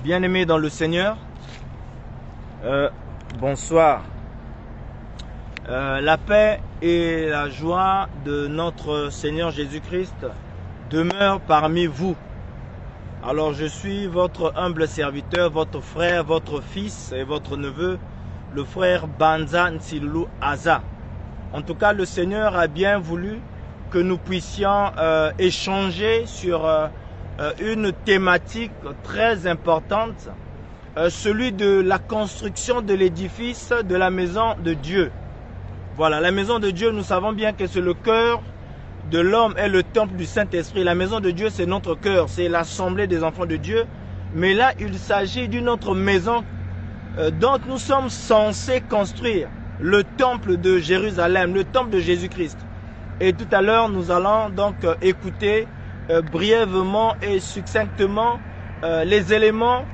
Bien-aimés dans le Seigneur, bonsoir. La paix et la joie de notre Seigneur Jésus-Christ demeurent parmi vous. Alors je suis votre humble serviteur, votre frère, votre fils et votre neveu, le frère Banza Nsilulu Aza. En tout cas, le Seigneur a bien voulu que nous puissions échanger sur une thématique très importante, celui de la construction de l'édifice de la maison de Dieu. Voilà, la maison de Dieu, nous savons bien que c'est le cœur de l'homme et le temple du Saint-Esprit. La maison de Dieu, c'est notre cœur, c'est l'assemblée des enfants de Dieu. Mais là, il s'agit d'une autre maison dont nous sommes censés construire, le temple de Jérusalem, le temple de Jésus-Christ. Et tout à l'heure, nous allons donc écouter brièvement et succinctement les éléments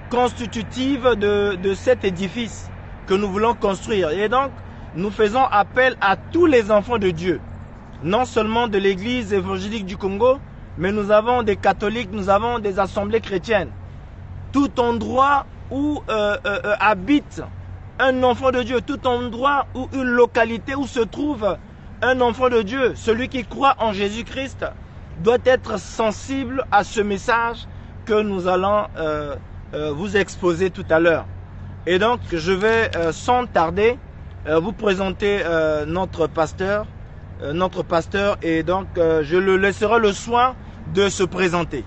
constitutifs de cet édifice que nous voulons construire. Et donc, nous faisons appel à tous les enfants de Dieu, non seulement de l'Église évangélique du Congo, mais nous avons des catholiques, nous avons des assemblées chrétiennes. Tout endroit où habite un enfant de Dieu, tout endroit où une localité où se trouve un enfant de Dieu, celui qui croit en Jésus-Christ, doit être sensible à ce message que nous allons vous exposer tout à l'heure. Et donc, je vais sans tarder vous présenter notre pasteur, et donc je le laisserai le soin de se présenter.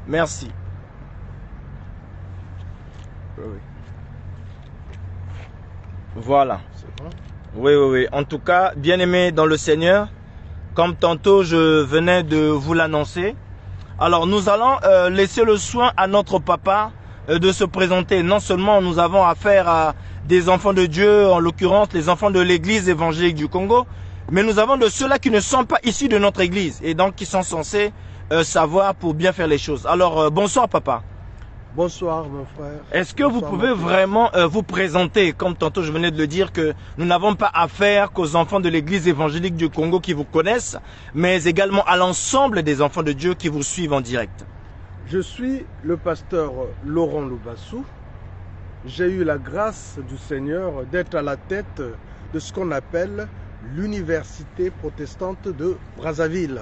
Merci. Voilà. Oui. En tout cas, bien-aimés dans le Seigneur, comme tantôt je venais de vous l'annoncer, alors nous allons laisser le soin à notre papa de se présenter. Non seulement nous avons affaire à des enfants de Dieu, en l'occurrence les enfants de l'église évangélique du Congo, mais nous avons de ceux-là qui ne sont pas issus de notre église et donc qui sont censés savoir pour bien faire les choses. Alors bonsoir papa. Bonsoir mon frère. Est-ce que vous pouvez vraiment vous présenter, comme tantôt je venais de le dire, que nous n'avons pas affaire qu'aux enfants de l'église évangélique du Congo qui vous connaissent, mais également à l'ensemble des enfants de Dieu qui vous suivent en direct? Je suis le pasteur Laurent Loubassou. J'ai eu la grâce du Seigneur d'être à la tête de ce qu'on appelle l'université protestante de Brazzaville.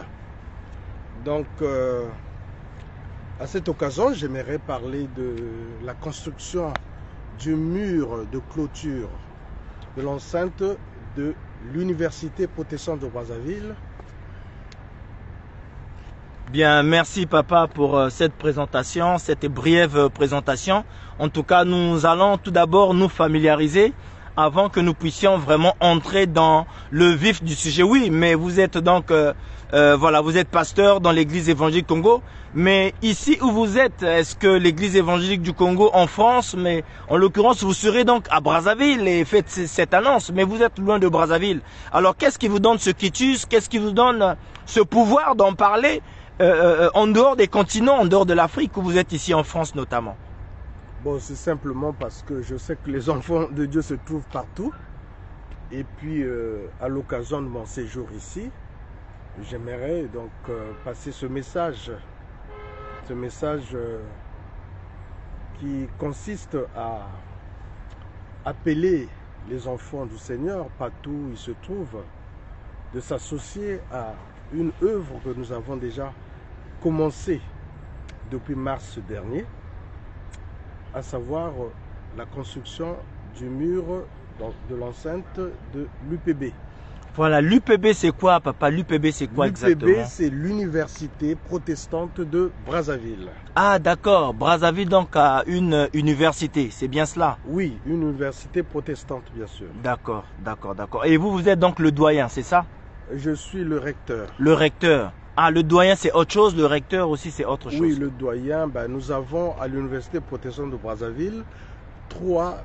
Donc, à cette occasion, j'aimerais parler de la construction du mur de clôture de l'enceinte de l'université protestante de Brazzaville. Bien, merci papa pour cette présentation, cette brève présentation. En tout cas, nous allons tout d'abord nous familiariser avant que nous puissions vraiment entrer dans le vif du sujet. Oui, mais vous êtes donc, voilà, vous êtes pasteur dans l'église évangélique Congo. Mais ici où vous êtes, est-ce que l'église évangélique du Congo en France, mais en l'occurrence vous serez donc à Brazzaville et faites cette annonce, mais vous êtes loin de Brazzaville. Alors qu'est-ce qui vous donne ce quitus, qu'est-ce qui vous donne ce pouvoir d'en parler en dehors des continents, en dehors de l'Afrique, où vous êtes ici en France notamment? Bon, c'est simplement parce que je sais que les enfants de Dieu se trouvent partout. Et puis, à l'occasion de mon séjour ici, j'aimerais donc passer ce message qui consiste à appeler les enfants du Seigneur, partout où ils se trouvent, de s'associer à une œuvre que nous avons déjà commencée depuis mars dernier, à savoir la construction du mur de l'enceinte de l'UPB. Voilà, l'UPB c'est quoi papa? L'UPB c'est quoi exactement? L'UPB c'est l'université protestante de Brazzaville. Ah d'accord, Brazzaville donc a une université, c'est bien cela? Oui, une université protestante bien sûr. D'accord. Et vous êtes donc le doyen, c'est ça? Je suis le recteur. Le recteur. Ah, le doyen c'est autre chose, le recteur aussi c'est autre chose. Oui, le doyen, nous avons à l'université protestante de Brazzaville trois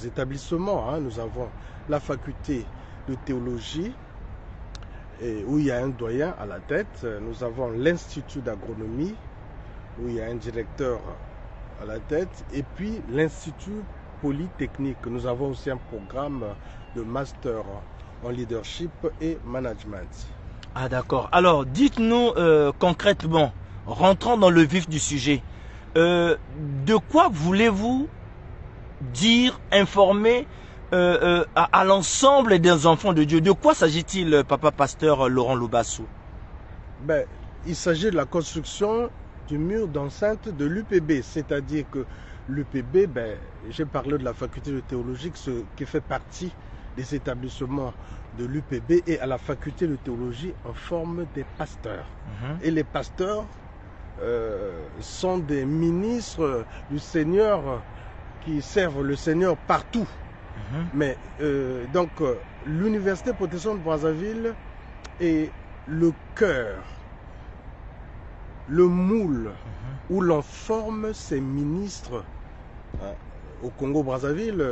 établissements. Nous avons la faculté de théologie, où il y a un doyen à la tête. Nous avons l'institut d'agronomie, où il y a un directeur à la tête. Et puis l'institut polytechnique. Nous avons aussi un programme de master en leadership et management. Ah d'accord. Alors dites-nous concrètement, rentrons dans le vif du sujet. De quoi voulez-vous dire, informer à l'ensemble des enfants de Dieu? De quoi s'agit-il, papa pasteur Laurent Loubassou? Ben, il s'agit de la construction du mur d'enceinte de l'UPB, c'est-à-dire que l'UPB, ben, j'ai parlé de la faculté de théologie, ce qui fait partie des établissements de l'UPB, et à la faculté de théologie on forme des pasteurs. Et les pasteurs sont des ministres du Seigneur qui servent le Seigneur partout. Mais donc l'université protestante de Brazzaville est le cœur, le moule où l'on forme ces ministres. Au Congo-Brazzaville,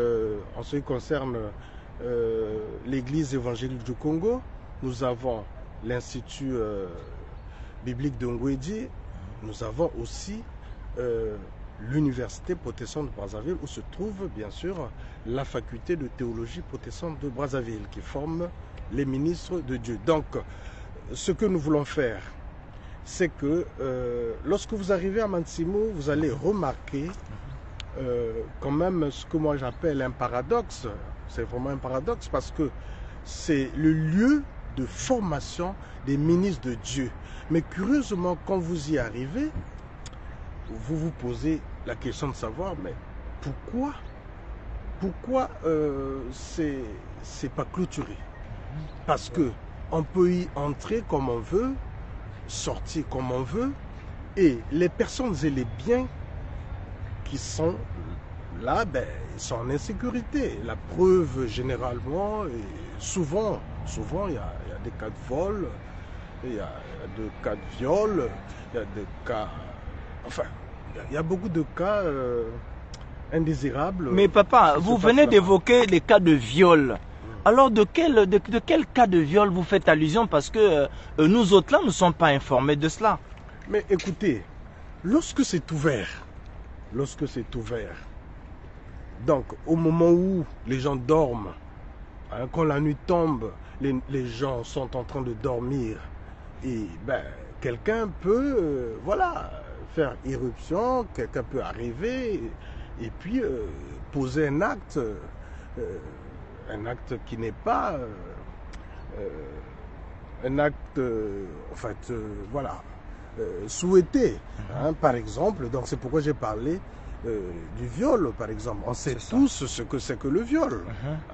en ce qui concerne l'église évangélique du Congo, nous avons l'institut biblique de Ngwedi, nous avons aussi l'université protestante de Brazzaville, où se trouve bien sûr la faculté de théologie protestante de Brazzaville qui forme les ministres de Dieu. Donc ce que nous voulons faire, c'est que lorsque vous arrivez à Mansimo, vous allez remarquer quand même ce que moi j'appelle un paradoxe. C'est vraiment un paradoxe parce que c'est le lieu de formation des ministres de Dieu. Mais curieusement, quand vous y arrivez, vous vous posez la question de savoir, mais pourquoi c'est pas clôturé? Parce que on peut y entrer comme on veut, sortir comme on veut, et les personnes et les biens qui sont là, ben, ils sont en insécurité. La preuve, généralement, et souvent, il y a des cas de vol, il y a des cas de viol, il y a des cas... Enfin, il y a beaucoup de cas indésirables. Mais papa, vous venez d'évoquer les cas de viol. Alors de quel cas de viol vous faites allusion? Parce que nous autres là, nous ne sommes pas informés de cela. Mais écoutez, lorsque c'est ouvert, donc au moment où les gens dorment, hein, quand la nuit tombe, les gens sont en train de dormir, et ben, quelqu'un peut voilà, faire irruption, quelqu'un peut arriver et puis poser un acte qui n'est pas un acte en fait voilà souhaité, hein, par exemple. Donc c'est pourquoi j'ai parlé du viol, par exemple. On sait tous ce que c'est que le viol.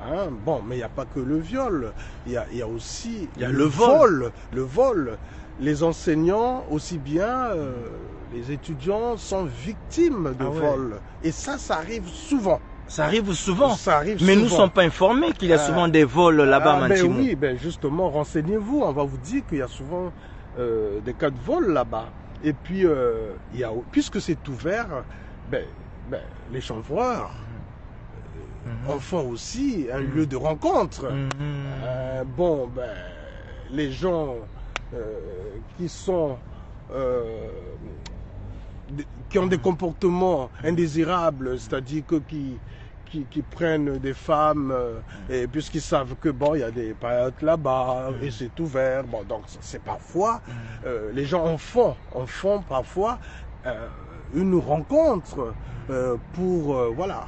Hein. Bon, mais il n'y a pas que le viol. Il y a aussi le vol. Le vol. Les enseignants, aussi bien les étudiants, sont victimes de vol. Et ça arrive souvent. Ça arrive souvent. Mais souvent. Nous ne sommes pas informés qu'il y a souvent des vols là-bas, Mansimo. Oui, ben justement, renseignez-vous. On va vous dire qu'il y a souvent des cas de vol là-bas. Et puis, puisque c'est ouvert, les chanvreurs en font aussi un lieu de rencontre. Les gens qui ont des comportements indésirables, c'est-à-dire que qui prennent des femmes et puisqu'ils savent que bon, il y a des périodes là-bas et c'est ouvert, bon, donc c'est parfois les gens en font parfois une rencontre pour voilà.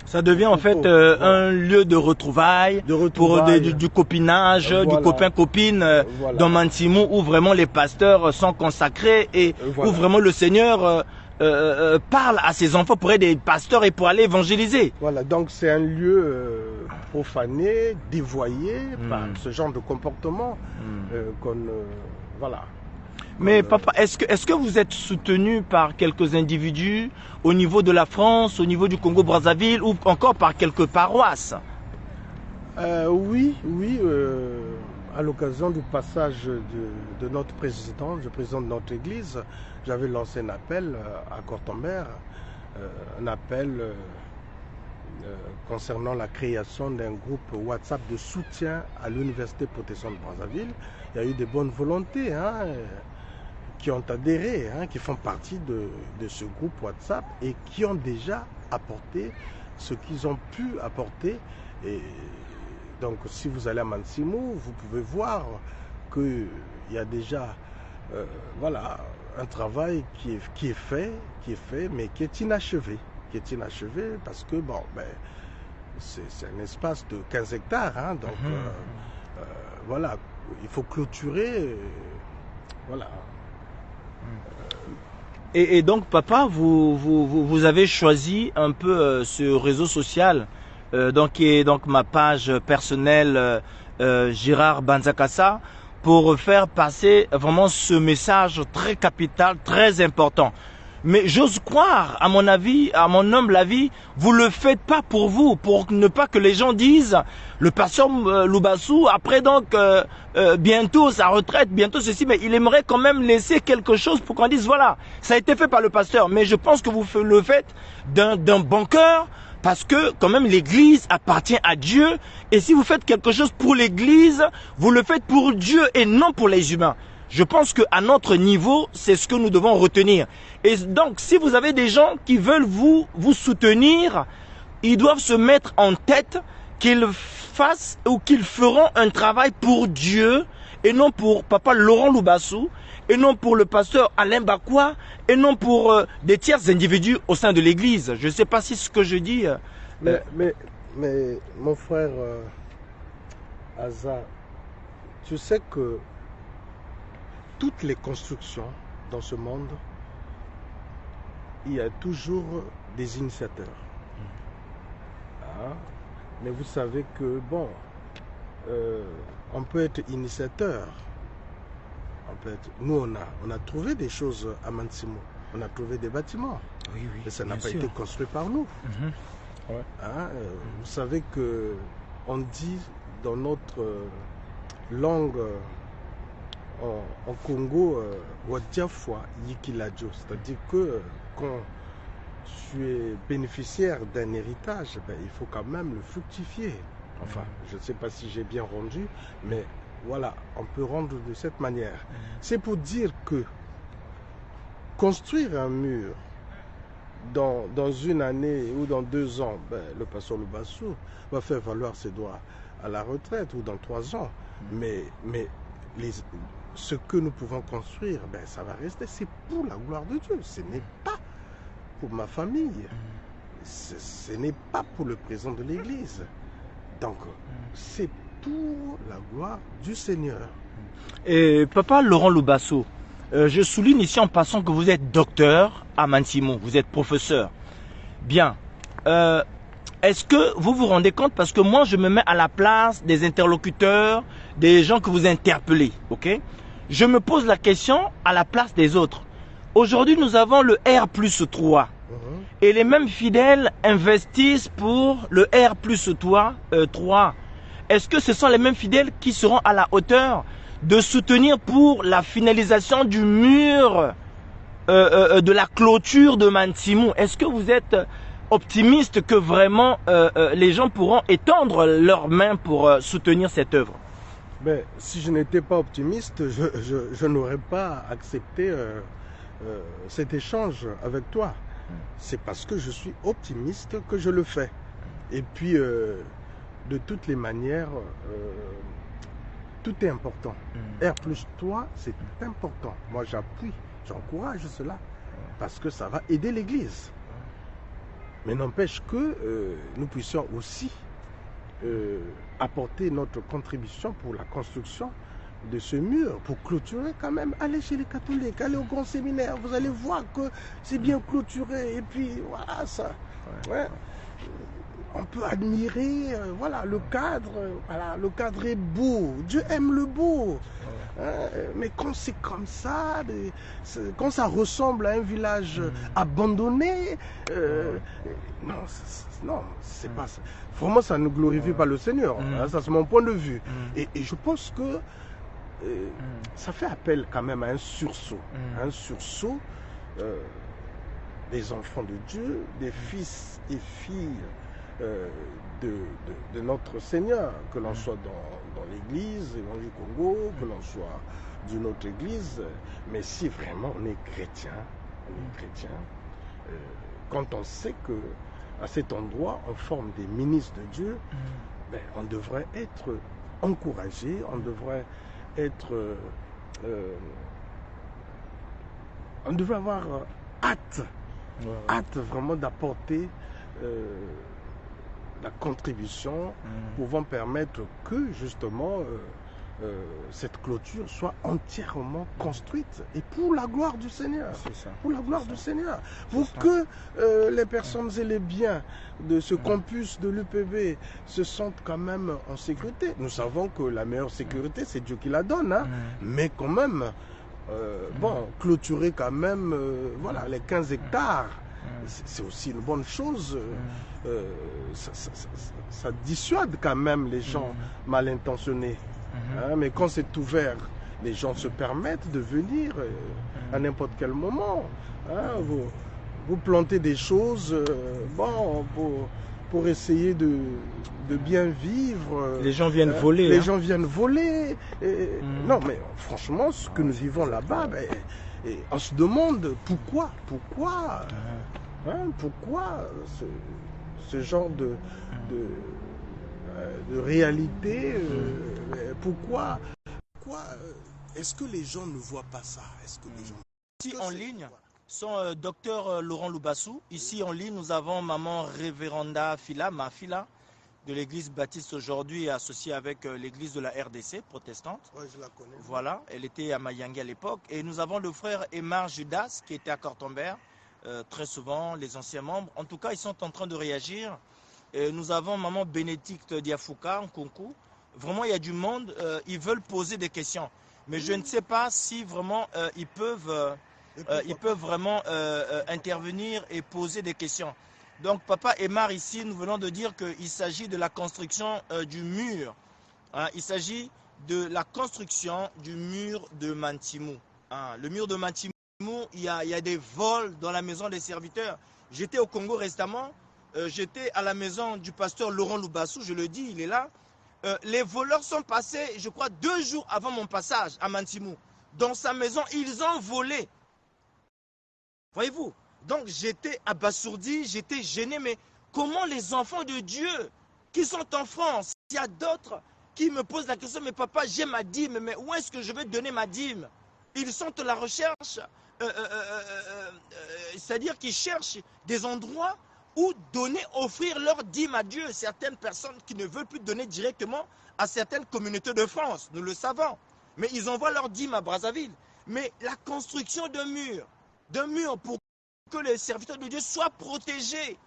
Ça devient en fait un lieu de retrouvailles, pour du copinage, du copain-copine dans Mansimo, où vraiment les pasteurs sont consacrés et où vraiment le Seigneur parle à ses enfants pour être des pasteurs et pour aller évangéliser. Voilà, donc c'est un lieu profané, dévoyé par ce genre de comportement voilà. Mais papa, est-ce que vous êtes soutenu par quelques individus au niveau de la France, au niveau du Congo-Brazzaville ou encore par quelques paroisses? Oui, à l'occasion du passage de notre président, du président de notre église, j'avais lancé un appel à Cortombert, un appel concernant la création d'un groupe WhatsApp de soutien à l'université protestante de Brazzaville. Il y a eu des bonnes volontés, hein, qui ont adhéré, hein, qui font partie de ce groupe WhatsApp et qui ont déjà apporté ce qu'ils ont pu apporter. Et donc si vous allez à Mansimo, vous pouvez voir qu'il y a déjà voilà, un travail qui est fait, mais qui est inachevé. Parce que, bon, ben, c'est un espace de 15 hectares, hein, donc voilà, il faut clôturer, voilà. Et donc, papa, vous avez choisi un peu ce réseau social, donc, qui est donc ma page personnelle, Gérard Banzakassa, pour faire passer vraiment ce message très capital, très important. Mais j'ose croire, à mon avis, à mon humble avis, vous le faites pas pour vous, pour ne pas que les gens disent le pasteur Loubassou, après donc bientôt sa retraite, bientôt ceci, mais il aimerait quand même laisser quelque chose pour qu'on dise voilà, ça a été fait par le pasteur. Mais je pense que vous le faites d'un bon cœur, parce que quand même l'église appartient à Dieu, et si vous faites quelque chose pour l'église, vous le faites pour Dieu et non pour les humains. Je pense qu'à notre niveau, c'est ce que nous devons retenir. Et donc, si vous avez des gens qui veulent vous soutenir, ils doivent se mettre en tête qu'ils fassent ou qu'ils feront un travail pour Dieu et non pour papa Laurent Loubassou, et non pour le pasteur Alain Bakwa, et non pour des tiers individus au sein de l'église. Je ne sais pas si ce que je dis... Mais mon frère Aza, tu sais que toutes les constructions dans ce monde, il y a toujours des initiateurs. Ah, mais vous savez que, bon, on peut être initiateur. Nous, on a trouvé des choses à Mansimo. On a trouvé des bâtiments. Oui, oui, mais ça n'a pas été construit par nous. Ouais. Hein, vous savez que on dit dans notre langue en Congo, Wadiafwa Yikiladjo, c'est-à-dire que quand tu es bénéficiaire d'un héritage, ben, il faut quand même le fructifier. Enfin, je ne sais pas si j'ai bien rendu, mais voilà, on peut rendre de cette manière. C'est pour dire que construire un mur dans une année ou dans 2 ans, ben, le pasteur Loubassou va faire valoir ses droits à la retraite ou dans 3 ans. Mais ce que nous pouvons construire, ben, ça va rester. C'est pour la gloire de Dieu. Ce n'est pas pour ma famille. Ce n'est pas pour le président de l'Église. Donc, c'est pour la gloire du Seigneur. Et papa Laurent Loubassou, je souligne ici en passant que vous êtes docteur à Mansimo, vous êtes professeur. Bien. Est-ce que vous vous rendez compte, parce que moi je me mets à la place des interlocuteurs, des gens que vous interpellez, ok? Je me pose la question à la place des autres. Aujourd'hui nous avons le R+3 et les mêmes fidèles investissent pour le R+3. Est-ce que ce sont les mêmes fidèles qui seront à la hauteur de soutenir pour la finalisation du mur de la clôture de Mansimo? Est-ce que vous êtes optimiste que vraiment les gens pourront étendre leurs mains pour soutenir cette œuvre? Ben, si je n'étais pas optimiste, je n'aurais pas accepté cet échange avec toi. C'est parce que je suis optimiste que je le fais. Et puis, de toutes les manières, tout est important. R+3, c'est important. Moi, j'appuie, j'encourage cela, parce que ça va aider l'Église. Mais n'empêche que nous puissions aussi apporter notre contribution pour la construction de ce mur, pour clôturer quand même. Allez chez les catholiques, allez au grand séminaire, vous allez voir que c'est bien clôturé. Et puis, voilà, ça... Ouais. On peut admirer, voilà, le cadre. Voilà, le cadre est beau. Dieu aime le beau. Mais quand c'est comme ça, quand ça ressemble à un village abandonné, non, c'est pas ça. Vraiment, ça ne glorifie pas le Seigneur. Ça, c'est mon point de vue. Et je pense que ça fait appel quand même à un sursaut. Un sursaut des enfants de Dieu, des fils et filles de notre Seigneur, que l'on soit dans l'église du Congo, que l'on soit d'une autre église. Mais si vraiment on est chrétien, quand on sait que à cet endroit on forme des ministres de Dieu, ben, on devrait être encouragé, on devrait être on devrait avoir hâte, hâte vraiment d'apporter la contribution pouvant permettre que justement cette clôture soit entièrement construite et pour la gloire du Seigneur. Pour la gloire du Seigneur. Pour que les personnes et les biens de ce campus de l'UPB se sentent quand même en sécurité. Nous savons que la meilleure sécurité, c'est Dieu qui la donne, hein, mais quand même, bon, clôturer quand même voilà, les 15 hectares. C'est aussi une bonne chose. Ça dissuade quand même les gens mal intentionnés. Hein, mais quand c'est ouvert, les gens se permettent de venir à n'importe quel moment. Hein, vous plantez des choses bon, pour essayer de bien vivre. Les gens viennent voler. Les gens viennent voler. Non, mais franchement, ce que nous vivons là-bas, on se demande pourquoi ce genre de réalité, pourquoi est-ce que les gens ne voient pas ça? Est-ce que les gens... Ici en ligne sont docteur Laurent Loubassou. Ici en ligne, nous avons maman Révérenda Fila, ma Fila, de l'église baptiste aujourd'hui, associée avec l'église de la RDC protestante. Ouais, je la connais. Voilà, elle était à Mayangé à l'époque. Et nous avons le frère Aymar Judas qui était à Cortombert, très souvent, les anciens membres. En tout cas, ils sont en train de réagir. Et nous avons maman Bénédicte Diafouka en concours. Vraiment, il y a du monde, ils veulent poser des questions. Mais je ne sais pas si vraiment ils peuvent vraiment intervenir et poser des questions. Donc, papa Aymar, ici, nous venons de dire qu'il s'agit de la construction du mur. Hein, il s'agit de la construction du mur de Mantimou. Hein, le mur de Mantimou, il y a des vols dans la maison des serviteurs. J'étais au Congo récemment. J'étais à la maison du pasteur Laurent Loubassou, je le dis, il est là. Les voleurs sont passés, je crois, 2 jours avant mon passage à Mantimou. Dans sa maison, ils ont volé. Voyez-vous? Donc j'étais abasourdi, j'étais gêné. Mais comment les enfants de Dieu qui sont en France, il y a d'autres qui me posent la question, mais papa, j'ai ma dîme, mais où est-ce que je vais donner ma dîme? Ils sont à la recherche, c'est-à-dire qu'ils cherchent des endroits ou donner, offrir leur dîme à Dieu. Certaines personnes qui ne veulent plus donner directement à certaines communautés de France, nous le savons. Mais ils envoient leur dîme à Brazzaville. Mais la construction d'un mur pour que les serviteurs de Dieu soient protégés.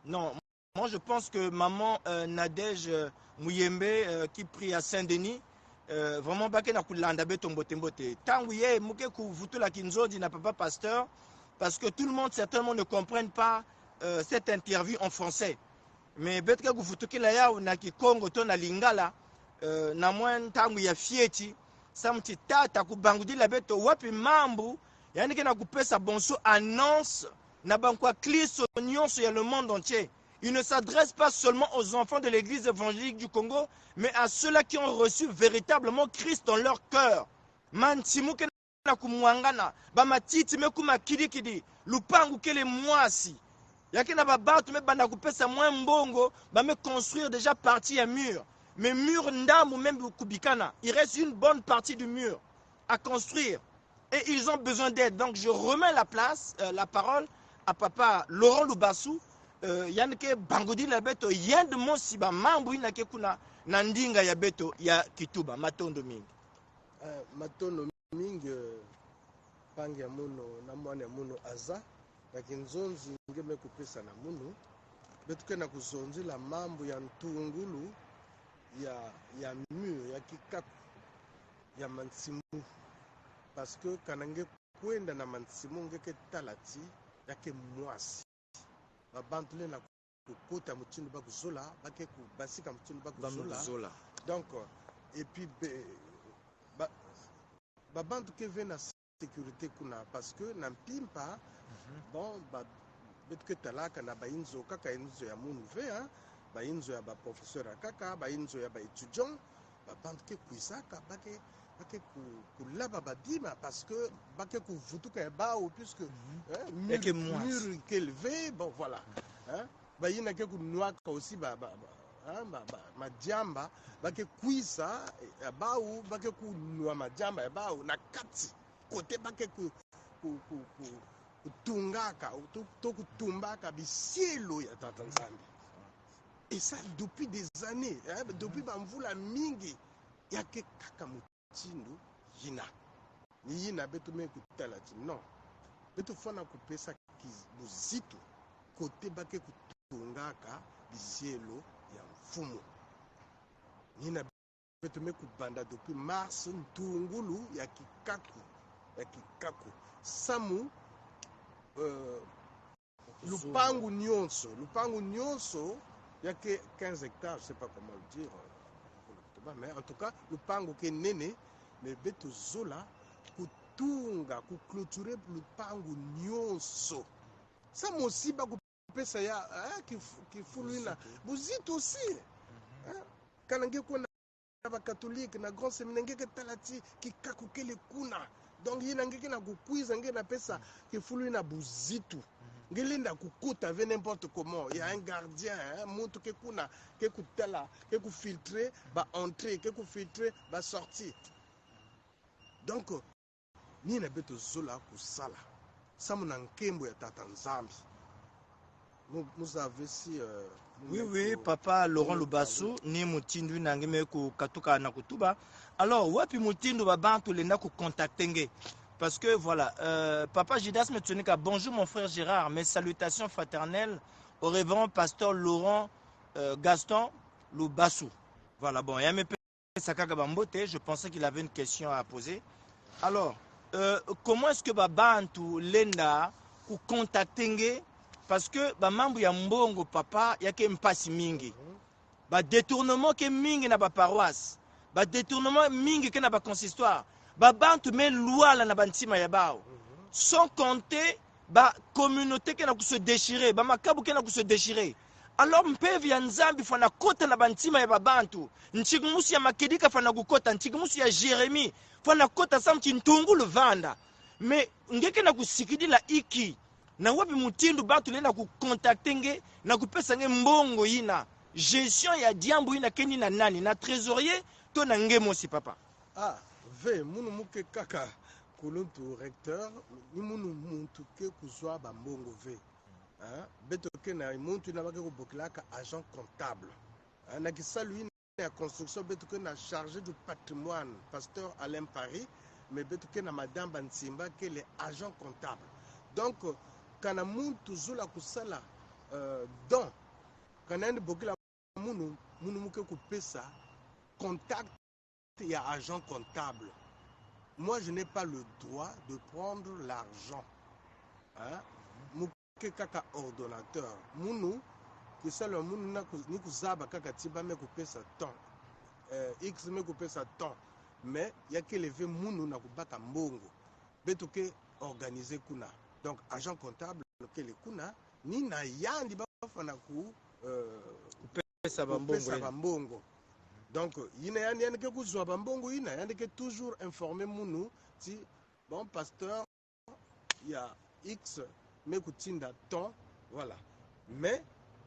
Non, moi je pense que maman Nadège Mouyembe qui prie à Saint-Denis, vraiment bake na kulanda betombo tembote. Tanguye muke kuvutula kinzodi na papa pasteur. Parce que tout le monde certainement ne comprenne pas cette interview en français. Mais peut-être que vous faites la ya na Congo to na Lingala na mwen tangu ya fieti samti tata kubangudi la beto wapi mambu yani ke na kupesa bonso annonce na bankwa Kristo nyonso ya le monde entier. Il ne s'adresse pas seulement aux enfants de l'église évangélique du Congo, mais à ceux-là qui ont reçu véritablement Christ dans leur cœur. Mantimuke na kumwangana bamatiti mekuma kidikidi lupangu kele mwasi yakena babatu me banda kupesa mwa mbongo bame construire déjà partie à mur, mais mur ndamu même kubikana, il reste une bonne partie du mur à construire et ils ont besoin d'aide. Donc je remets la parole à papa Laurent Loubassou yanke bangodi la beto yende mosi ba mambu inake kuna na ndinga ya beto ya Kituba matondo mingi matondo mingi pange ya muno na mwana ya muno aza lakini nzonzi ngeme kupesa na muno betuke na kuzonzila mambo ya ntungulu ya mur ya kikaku ya Mantimou parce que kanange kwenda na Mantimou ngeke talati yake mwasi babantule na kukota mutinu bakuzola bake kubasika mutinu bakuzola donc et puis babantu ke ve na sécurité kuna parce que na mpimpa bon betke talaka na bainzo kaka inzo ya munu ve hein bainzo ya ba professeur kaka bainzo ya ba étudiant babantu ke kuisaka bake kulaba badima parce que bake kuvutuka ya bao puisque mur élevé bon voilà hein bayina ke kunwaka aussi majamba bake kuisa ya bao bake kunwa majamba ya bao na kati kote bake kutungaka to kutumbaka bisielo ya Tata Nzambe. Et ça depuis des années, hein, depuis bamvula mingi yake kaka mutindu yina. Ni yina betu me kutala ti non. Betu fana kupesa kizitu kote bake kutungaka bisielo ya mfumu. Yina betu me kubanda depuis mars ntungulu ya kikaku. Samu lupangu nyonso yake 15 hectares, je sais pas comment le dire, mais en tout cas lupangu ke nene mais beto zola kutunga kuclôturer lupangu nyonso. Samu aussi ba kupesa ya kifuluina buzito aussi kanange kuna ba catholique na grand séminaire ke talati kikaku kele kuna. Donc il y a un kukuiza ngena pesa kifulu na buzitu ngelinda kukuta ve n'importe comment. Il y a un gardien montre que kuna ke kutala ke ku filtrer ba entrer ke ku filtrer ba sortir. Donc ni na beto zola kusala samu na nkembo ya Tata Nzambi. Vous avez si oui, papa Laurent Lubasu ni mutindu nangime ku katuka na kutuba. Alors, wapi mutindu babantu lenda ku contacter parce que voilà, papa Jidas me tenait qu'à bonjour mon frère Gérard, mes salutations fraternelles au révérend pasteur Laurent Gaston Lubasu. Voilà, bon, il je pensais qu'il avait une question à poser. Alors, comment est-ce que babantu lenda ku contacter parce que ba mambo ya mbongo papa yake mpasi mingi ba détournement ke mingi na ba paroisse ba détournement mingi ke na ba consistoire ba bantu me loi la na bantima ya bao sans compter ba communauté ke na ku se déchirer ba makabu ke na ku se déchirer. Alors mpevi ya Nzambi fana kota na bantima ya ba bantu nchigumusi ya makedika fana kukota nchigumusi ya Jérémie fana kota samti ntungulu vanda mais ngeke na kusikidila iki na wapi mutindu batu lena ku contacter nge na kupesa nge mbongo yina gestion ya diambo yina keni na nani na trésorier to na nge mosi papa ve munu muke kaka kuluntu recteur ni munu muntu ke kuzwa ba mbongo ve beto ke na muntu na bake ko bokilaka agent comptable na kisalu ya construction beto ke na chargé du patrimoine pasteur Alain Paris mais beto ke na madame Bansimba ke le agent comptable. Donc kana muntu zula kusala don kana ndi bokila munu muke kupesa contact ya agent comptable. Moi je n'ai pas le droit de prendre l'argent muke kaka ordonnateur munu kisala munu na ni kuzaba kaka tiba me kupesa temps x me kupesa temps mais yake lever munu na kubaka mbongo beto ke organiser kuna. Donc, agent comptable, le kuna, ni na yandi bafana ku pesa bambongo. Donc, yina yandi ke kuzwa bambongo yina yandi ke toujours informer munu si bon pasteur il y a X mais kutinda temps voilà. Mais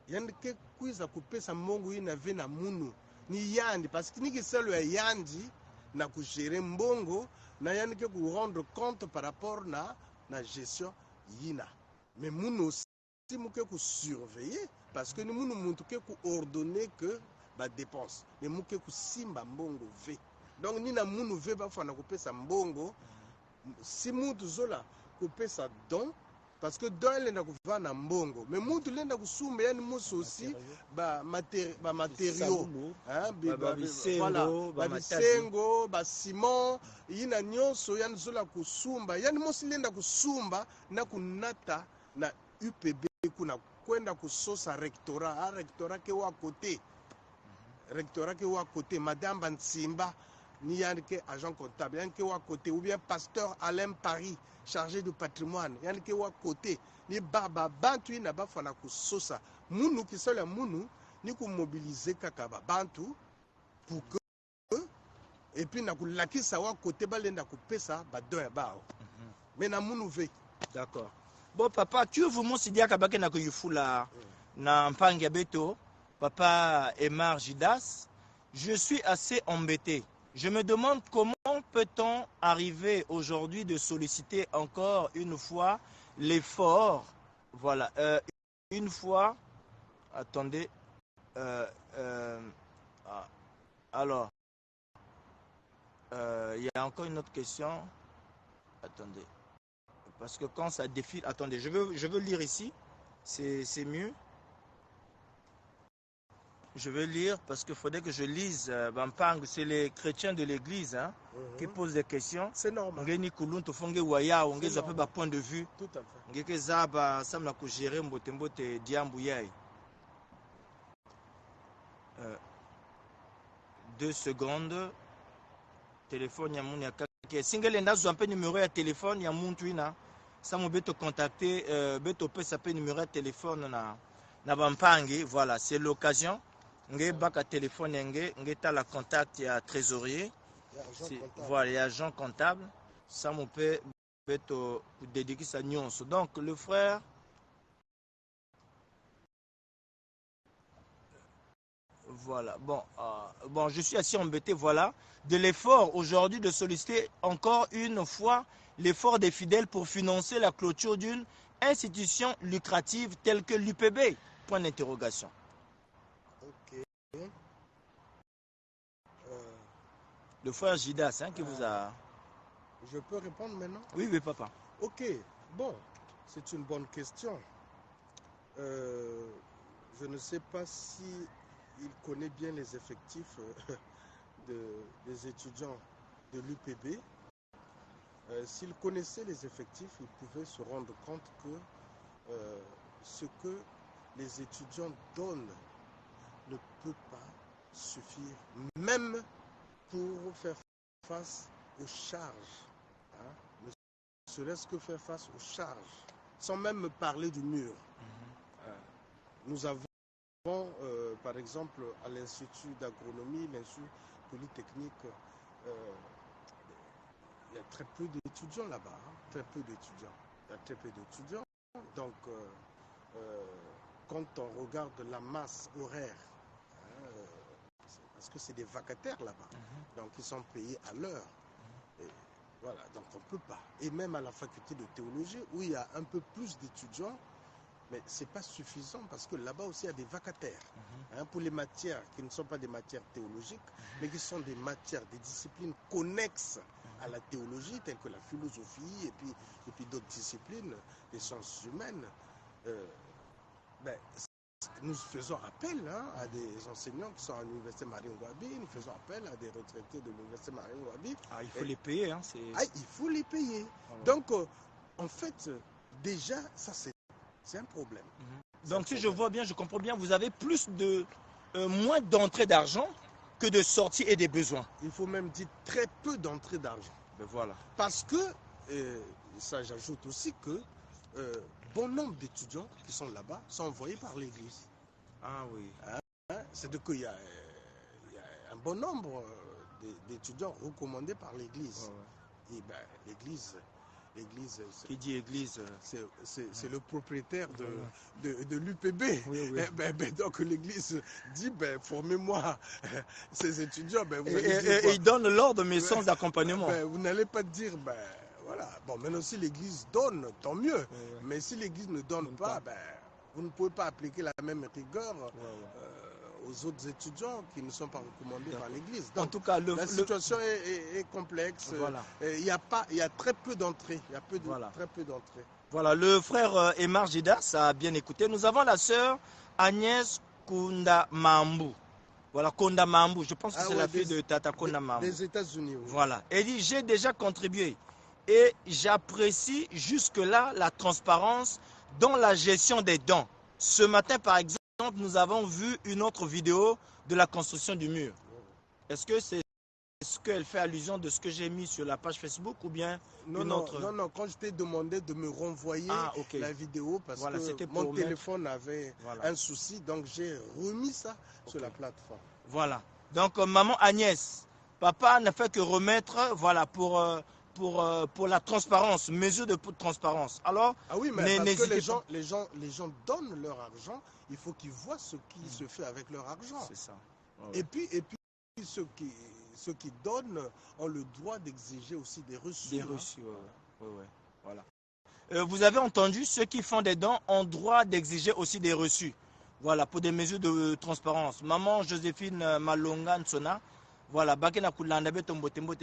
yandi ke kuiza kupesa mbongo yina vena munu ni yandi parce que ni kiselo ya yandi na ku gérer mbongo na yandi ke ku rendre compte par rapport na gestion yina. Mais munu aussi muke ku surveiller parce que ni munu muntu ke ku ordonner que ba dépense mais muke ku simba mbongo ve. Donc ni na munu ve ba fana ku pesa mbongo si muntu zola ku pesa don parce que don lenda ku vana mbongo mais muntu lenda ku sumba yani muso aussi ba matériaux voilà ba bisengo ba ciment yina nyonso yani zola ku sumba yani musi lenda ku sumba na kunata na UPB kuna kwenda kusosa rectorat ke wa côté rectorat ke wa côté madame Bansimba ni yani ke agent comptable yani ke wa côté ou bien pasteur Alain Paris chargé du patrimoine yani ke wa côté ni baba bantu ina bafana kusosa munu kisala munu ni ku mobiliser kaka ba bantu pour que et puis na kulakisa wa côté balenda kupesa ba doya bao mais na munu ve. D'accord. Bon papa, tu veux mon sidia kabake na kuyufula na mpangi beto papa Emar Jidas, je suis assez embêté Je me demande comment peut-on arriver aujourd'hui de solliciter encore une fois l'effort. Voilà. Une fois, attendez. Ah, alors, il y a encore une autre question. Attendez. Parce que quand ça défile, attendez, je veux lire ici. C'est mieux. Je vais lire parce qu'il faudrait que je lise. Bampang, c'est les chrétiens de l'église qui posent des questions. C'est normal. On Kuluntu fonge waya, on a un point de vue. Tout à fait. On a zaba samna ko gérer mbote diambu yai. 2 secondes. Téléphone ya muni akake. Single ndazo un peu numéro ya téléphone ya muntu ina. Ça mo beto contacter beto pesa pe numéro de téléphone na bampangi. Voilà, c'est l'occasion. Nge baka téléphone nge ta la contact ya trésorier. Voilà, il y a agent comptable. Ça mo peut beto dédiquer sa nuance. Donc le frère voilà. Bon, je suis assez embêté, voilà, de l'effort aujourd'hui de solliciter encore une fois l'effort des fidèles pour financer la clôture d'une institution lucrative telle que l'UPB. Point d'interrogation. Ok. Le frère Gidas, qui vous a... Je peux répondre maintenant? Oui, oui, papa. Ok, bon, c'est une bonne question. Je ne sais pas si il connaît bien les effectifs des étudiants de l'UPB. S'il connaissait les effectifs, il pouvait se rendre compte que ce que les étudiants donnent ne peut pas suffire, même pour faire face aux charges. Ne serait-ce que faire face aux charges, sans même me parler du mur. Nous avons par exemple à l'Institut d'agronomie, l'Institut polytechnique, il y a très peu d'étudiants là-bas, très peu d'étudiants. Il y a très peu d'étudiants. Donc, quand on regarde la masse horaire, parce que c'est des vacataires là-bas, donc ils sont payés à l'heure. Voilà, donc on ne peut pas. Et même à la faculté de théologie, où il y a un peu plus d'étudiants, mais ce n'est pas suffisant parce que là-bas aussi il y a des vacataires. Pour les matières qui ne sont pas des matières théologiques, mais qui sont des matières, des disciplines connexes à la théologie, telles que la philosophie et puis d'autres disciplines, des sciences humaines. Nous faisons appel à des enseignants qui sont à l'université Marine-Ngouabi, nous faisons appel à des retraités de l'université Marine-Ngouabi. Il faut les payer. Il faut les payer. Donc, en fait, déjà, ça c'est un problème. Donc, si je vois bien, je comprends bien, vous avez moins d'entrée d'argent que de sortie et des besoins. Il faut même dire très peu d'entrée d'argent. Voilà. Parce que, ça j'ajoute aussi que bon nombre d'étudiants qui sont là-bas sont envoyés par l'Église. Ah oui. C'est-à-dire qu'il y a un bon nombre d'étudiants recommandés par l'Église. Et l'Église, qui dit Église, c'est le propriétaire de l'UPB. Donc l'Église dit, formez-moi ces étudiants. Et il donne l'ordre, mais sans accompagnement. Vous n'allez pas dire, voilà. Bon, maintenant si l'Église donne, tant mieux. Mais si l'Église ne donne pas, vous ne pouvez pas appliquer la même rigueur aux autres étudiants qui ne sont pas recommandés par l'Église. En tout cas, la situation est complexe. Voilà. Il y a très peu d'entrées. Très peu d'entrées. Voilà, le frère Emar Gidas a bien écouté. Nous avons la sœur Agnès Kunda Mambu. Voilà, Konda Mambu. Je pense que c'est la fille de Tata Konda Mambu. Des États-Unis. Oui. Voilà. Elle dit, j'ai déjà contribué. Et j'apprécie jusque-là la transparence dans la gestion des dons. Ce matin, par exemple, nous avons vu une autre vidéo de la construction du mur. Est-ce que c'est ce qu'elle fait allusion de ce que j'ai mis sur la page Facebook ou bien une autre? Non, quand je t'ai demandé de me renvoyer la vidéo parce que mon téléphone avait un souci, donc j'ai remis ça sur la plateforme. Voilà. Donc, maman Agnès, papa n'a fait que remettre, voilà, pour la transparence, mesure de transparence. Alors, mais parce que les gens donnent leur argent, il faut qu'ils voient ce qui se fait avec leur argent. C'est ça. Et puis ceux ceux qui donnent ont le droit d'exiger aussi des reçus. Des reçus, ouais. Voilà. Vous avez entendu, ceux qui font des dons ont droit d'exiger aussi des reçus. Voilà, pour des mesures de transparence. Maman Joséphine Malonga Nsona, voilà,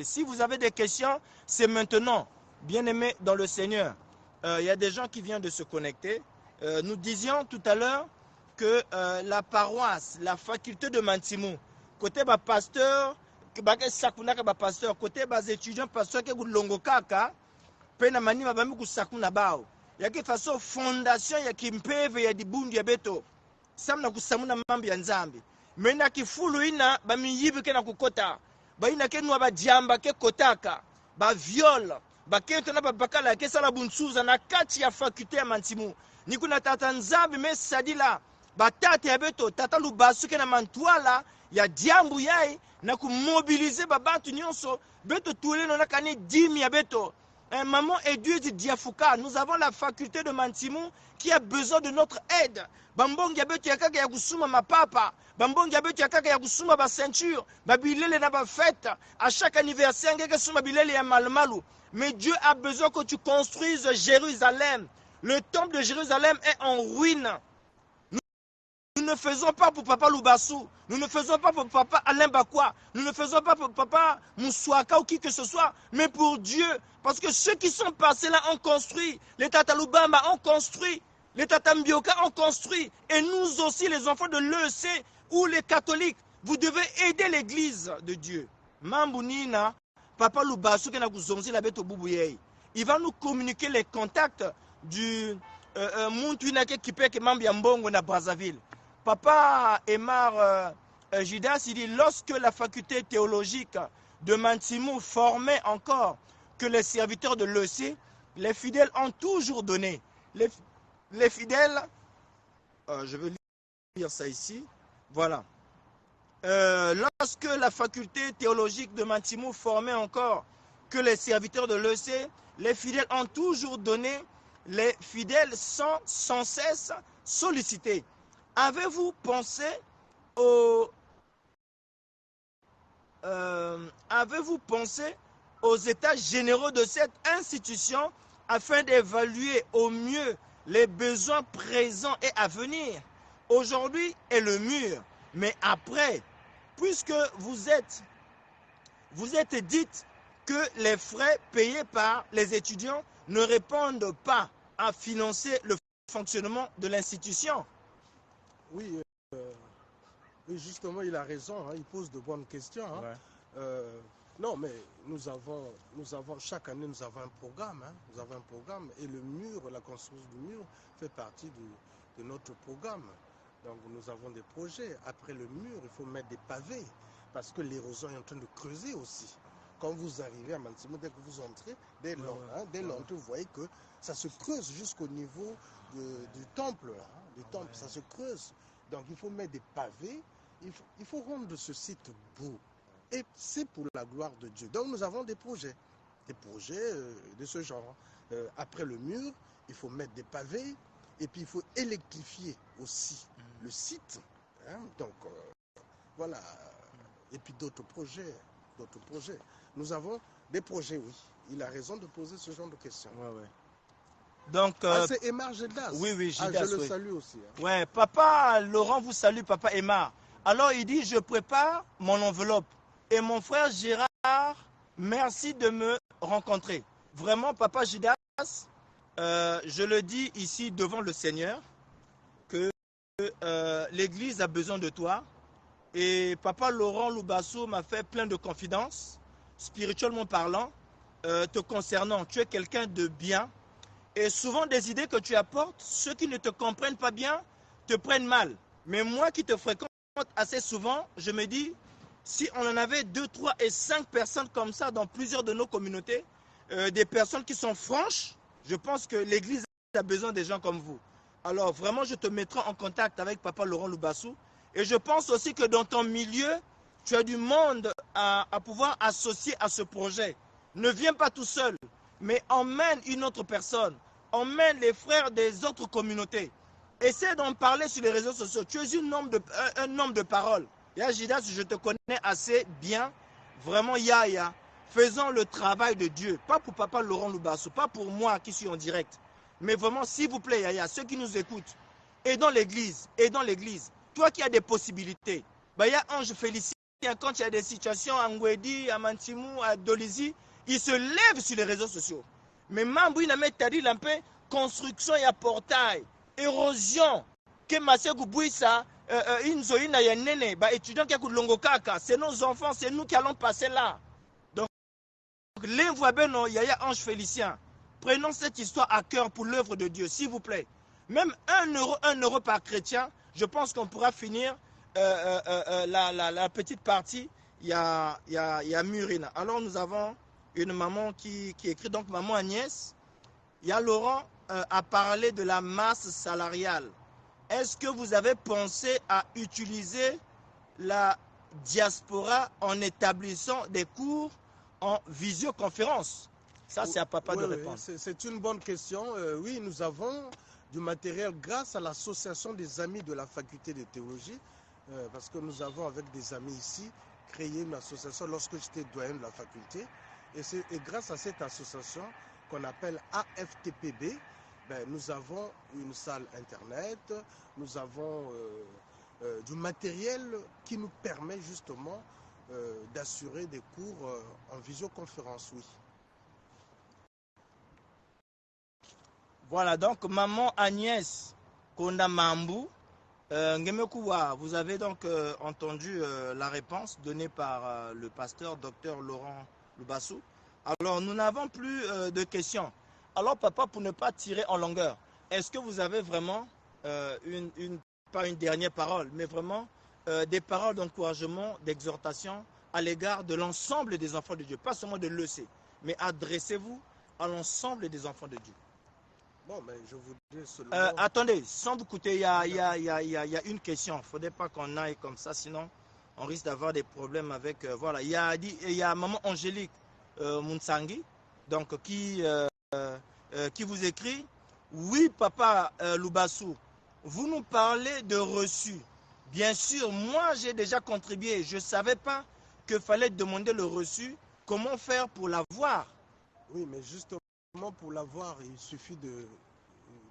si vous avez des questions, c'est maintenant. Bien-aimés dans le Seigneur, il y a des gens qui viennent de se connecter. Nous disions tout à l'heure que la paroisse, la faculté de Mantimou, côté pasteur, côté étudiants, pasteur qui est kaka, pena manima bami kusakuna bao. Yaki façon fondation ya kimpeve ya dibundi ya beto. Samna kusamuna mambi ya nzambi. Mena kifulu ina bami yibi ke na kukota. Ba ina ke nwa ba diamba ke kotaka. Ba viol. Ba kento na ba bakala ke sala bunsuza na kati ya faculté ya Mantimou. Nikuna tata nzambi me sadila. Ba tate ya beto tata lubasu ke na mantwala ya diambu yai na kumobiliser ba bantu nyonso. Beto tuele no nakani dimi ya beto. Maman Edwige Diafouka, nous avons la faculté de Mantimou qui a besoin de notre aide. Bambongi abetu yakaka ya kusuma ma papa. Bambongi abetu yakaka ya kusuma ba ceinture. Ba bilele na ba fête. À chaque anniversaire, ngeke suma bilele ya malmalu. Mais Dieu a besoin que tu construises Jérusalem. Le temple de Jérusalem est en ruine. Nous ne faisons pas pour papa Loubassou. Nous ne faisons pas pour papa Alain Bakwa. Nous ne faisons pas pour papa Moussouaka ou qui que ce soit. Mais pour Dieu. Parce que ceux qui sont passés là ont construit. Les Tata Lubamba ont construit. Les Tata Mbioka ont construit. Et nous aussi, les enfants de l'EEC ou les catholiques, vous devez aider l'église de Dieu. Mambounina, papa Loubassou qui n'a la bête au Boubouye. Il va nous communiquer les contacts du Mountuinake qui paie Mambiambongo na Brazzaville. Papa Emar Jidas, il dit, lorsque la faculté théologique de Mantimou formait encore que les serviteurs de l'EC, les fidèles ont toujours donné. Les fidèles, je vais lire ça ici, voilà. Lorsque la faculté théologique de Mantimou formait encore que les serviteurs de l'EC, les fidèles ont toujours donné, les fidèles sont sans cesse sollicités. Avez-vous pensé aux états généraux de cette institution afin d'évaluer au mieux les besoins présents et à venir? Aujourd'hui est le mur, mais après, puisque vous êtes dites que les frais payés par les étudiants ne répondent pas à financer le fonctionnement de l'institution. Oui, justement, il a raison, hein, il pose de bonnes questions. Hein. Ouais. Non, mais nous avons, chaque année, nous avons un programme. Hein, nous avons un programme et le mur, la construction du mur fait partie de notre programme. Donc, nous avons des projets. Après le mur, il faut mettre des pavés parce que l'érosion est en train de creuser aussi. Quand vous arrivez à Mantimou, dès que vous entrez, dès l'entrée, vous voyez que ça se creuse jusqu'au niveau du temple. Hein, du temple, ça se creuse. Donc, il faut mettre des pavés. Il faut rendre ce site beau. Et c'est pour la gloire de Dieu. Donc, nous avons des projets de ce genre. Après le mur, il faut mettre des pavés. Et puis, il faut électrifier aussi le site. Hein, donc, voilà. Et puis, d'autres projets. Nous avons des projets, oui. Il a raison de poser ce genre de questions. Ouais. Donc, c'est Emar Jidas. Oui, Jidas. Je le salue aussi. Hein. Ouais, papa Laurent vous salue, papa Emar. Alors, il dit, je prépare mon enveloppe. Et mon frère Gérard, merci de me rencontrer. Vraiment, papa Jidas, je le dis ici devant le Seigneur, que l'Église a besoin de toi. Et papa Laurent Loubassou m'a fait plein de confidences, spirituellement parlant, te concernant. Tu es quelqu'un de bien. Et souvent, des idées que tu apportes, ceux qui ne te comprennent pas bien, te prennent mal. Mais moi qui te fréquente assez souvent, je me dis, si on en avait 2, 3 et 5 personnes comme ça dans plusieurs de nos communautés, des personnes qui sont franches, je pense que l'Église a besoin des gens comme vous. Alors vraiment, je te mettrai en contact avec papa Laurent Loubassou. Et je pense aussi que dans ton milieu, tu as du monde à pouvoir associer à ce projet. Ne viens pas tout seul, mais emmène une autre personne. Emmène les frères des autres communautés. Essaie d'en parler sur les réseaux sociaux. Tu es un homme de parole. Et à Jidas, je te connais assez bien. vraiment Yaya, faisons le travail de Dieu. Pas pour Papa Laurent Loubassou, pas pour moi qui suis en direct. Mais vraiment, s'il vous plaît, Yaya, ceux qui nous écoutent, aidons l'église, aidons l'église. Toi qui as des possibilités, bah, il y a Ange Félicien, quand il y a des situations à Ngwedi, à Mantimou, à Dolizy, il se lève sur les réseaux sociaux. Mais Mambu, il a mis un peu construction et portail, érosion, que Masegu Bouissa, Inzoïna Yanene, bah, étudiants qui ont Longo Kaka, c'est nos enfants, c'est nous qui allons passer là. Donc, l'Invoabeno, Yaya Ange Félicien, prenons cette histoire à cœur pour l'œuvre de Dieu, s'il vous plaît. Même 1 euro par chrétien, je pense qu'on pourra finir la petite partie. Il y a Murine. Alors nous avons une maman qui écrit, donc maman Agnès. Il y a Laurent a parlé de la masse salariale. Est-ce que vous avez pensé à utiliser la diaspora en établissant des cours en visioconférence? Ça, c'est à papa de répondre. C'est une bonne question. Oui, nous avons du matériel grâce à l'association des amis de la faculté de théologie, parce que nous avons avec des amis ici créé une association lorsque j'étais doyen de la faculté. Et grâce à cette association qu'on appelle AFTPB, ben, nous avons une salle internet, nous avons du matériel qui nous permet justement d'assurer des cours en visioconférence, oui. Voilà, donc maman Agnès Kondamambu, vous avez donc entendu la réponse donnée par le pasteur Dr Laurent Loubassou. Alors, nous n'avons plus de questions. Alors, papa, pour ne pas tirer en longueur, est-ce que vous avez vraiment, pas une dernière parole, mais vraiment des paroles d'encouragement, d'exhortation à l'égard de l'ensemble des enfants de Dieu, pas seulement de l'EC, mais adressez-vous à l'ensemble des enfants de Dieu. Bon, mais je voudrais seulement... attendez, sans vous coûter, il y a une question. Il ne faudrait pas qu'on aille comme ça, sinon on risque d'avoir des problèmes avec... voilà, il y a maman Angélique Mounsangi, donc qui vous écrit, oui papa Loubassou, vous nous parlez de reçu. Bien sûr, moi j'ai déjà contribué, je ne savais pas qu'il fallait demander le reçu, comment faire pour l'avoir. Oui, mais justement pour l'avoir, il suffit de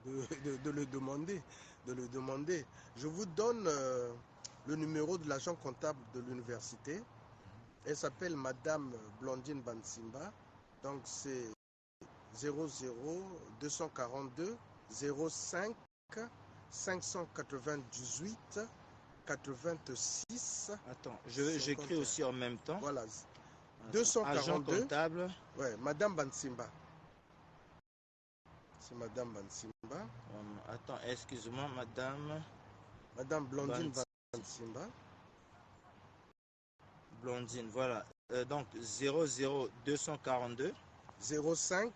le demander, Je vous donne le numéro de l'agent comptable de l'université. Elle s'appelle Madame Blandine Bansimba. Donc c'est 00 242 05 598 86. Attends, j'écris aussi en même temps. Voilà. Attends, 242. Agent comptable. Ouais, Madame Bansimba. C'est Madame Bansimba. Attends, excuse-moi, Madame. Madame Blandine Bansimba. Blondine, voilà. Donc 00 242 05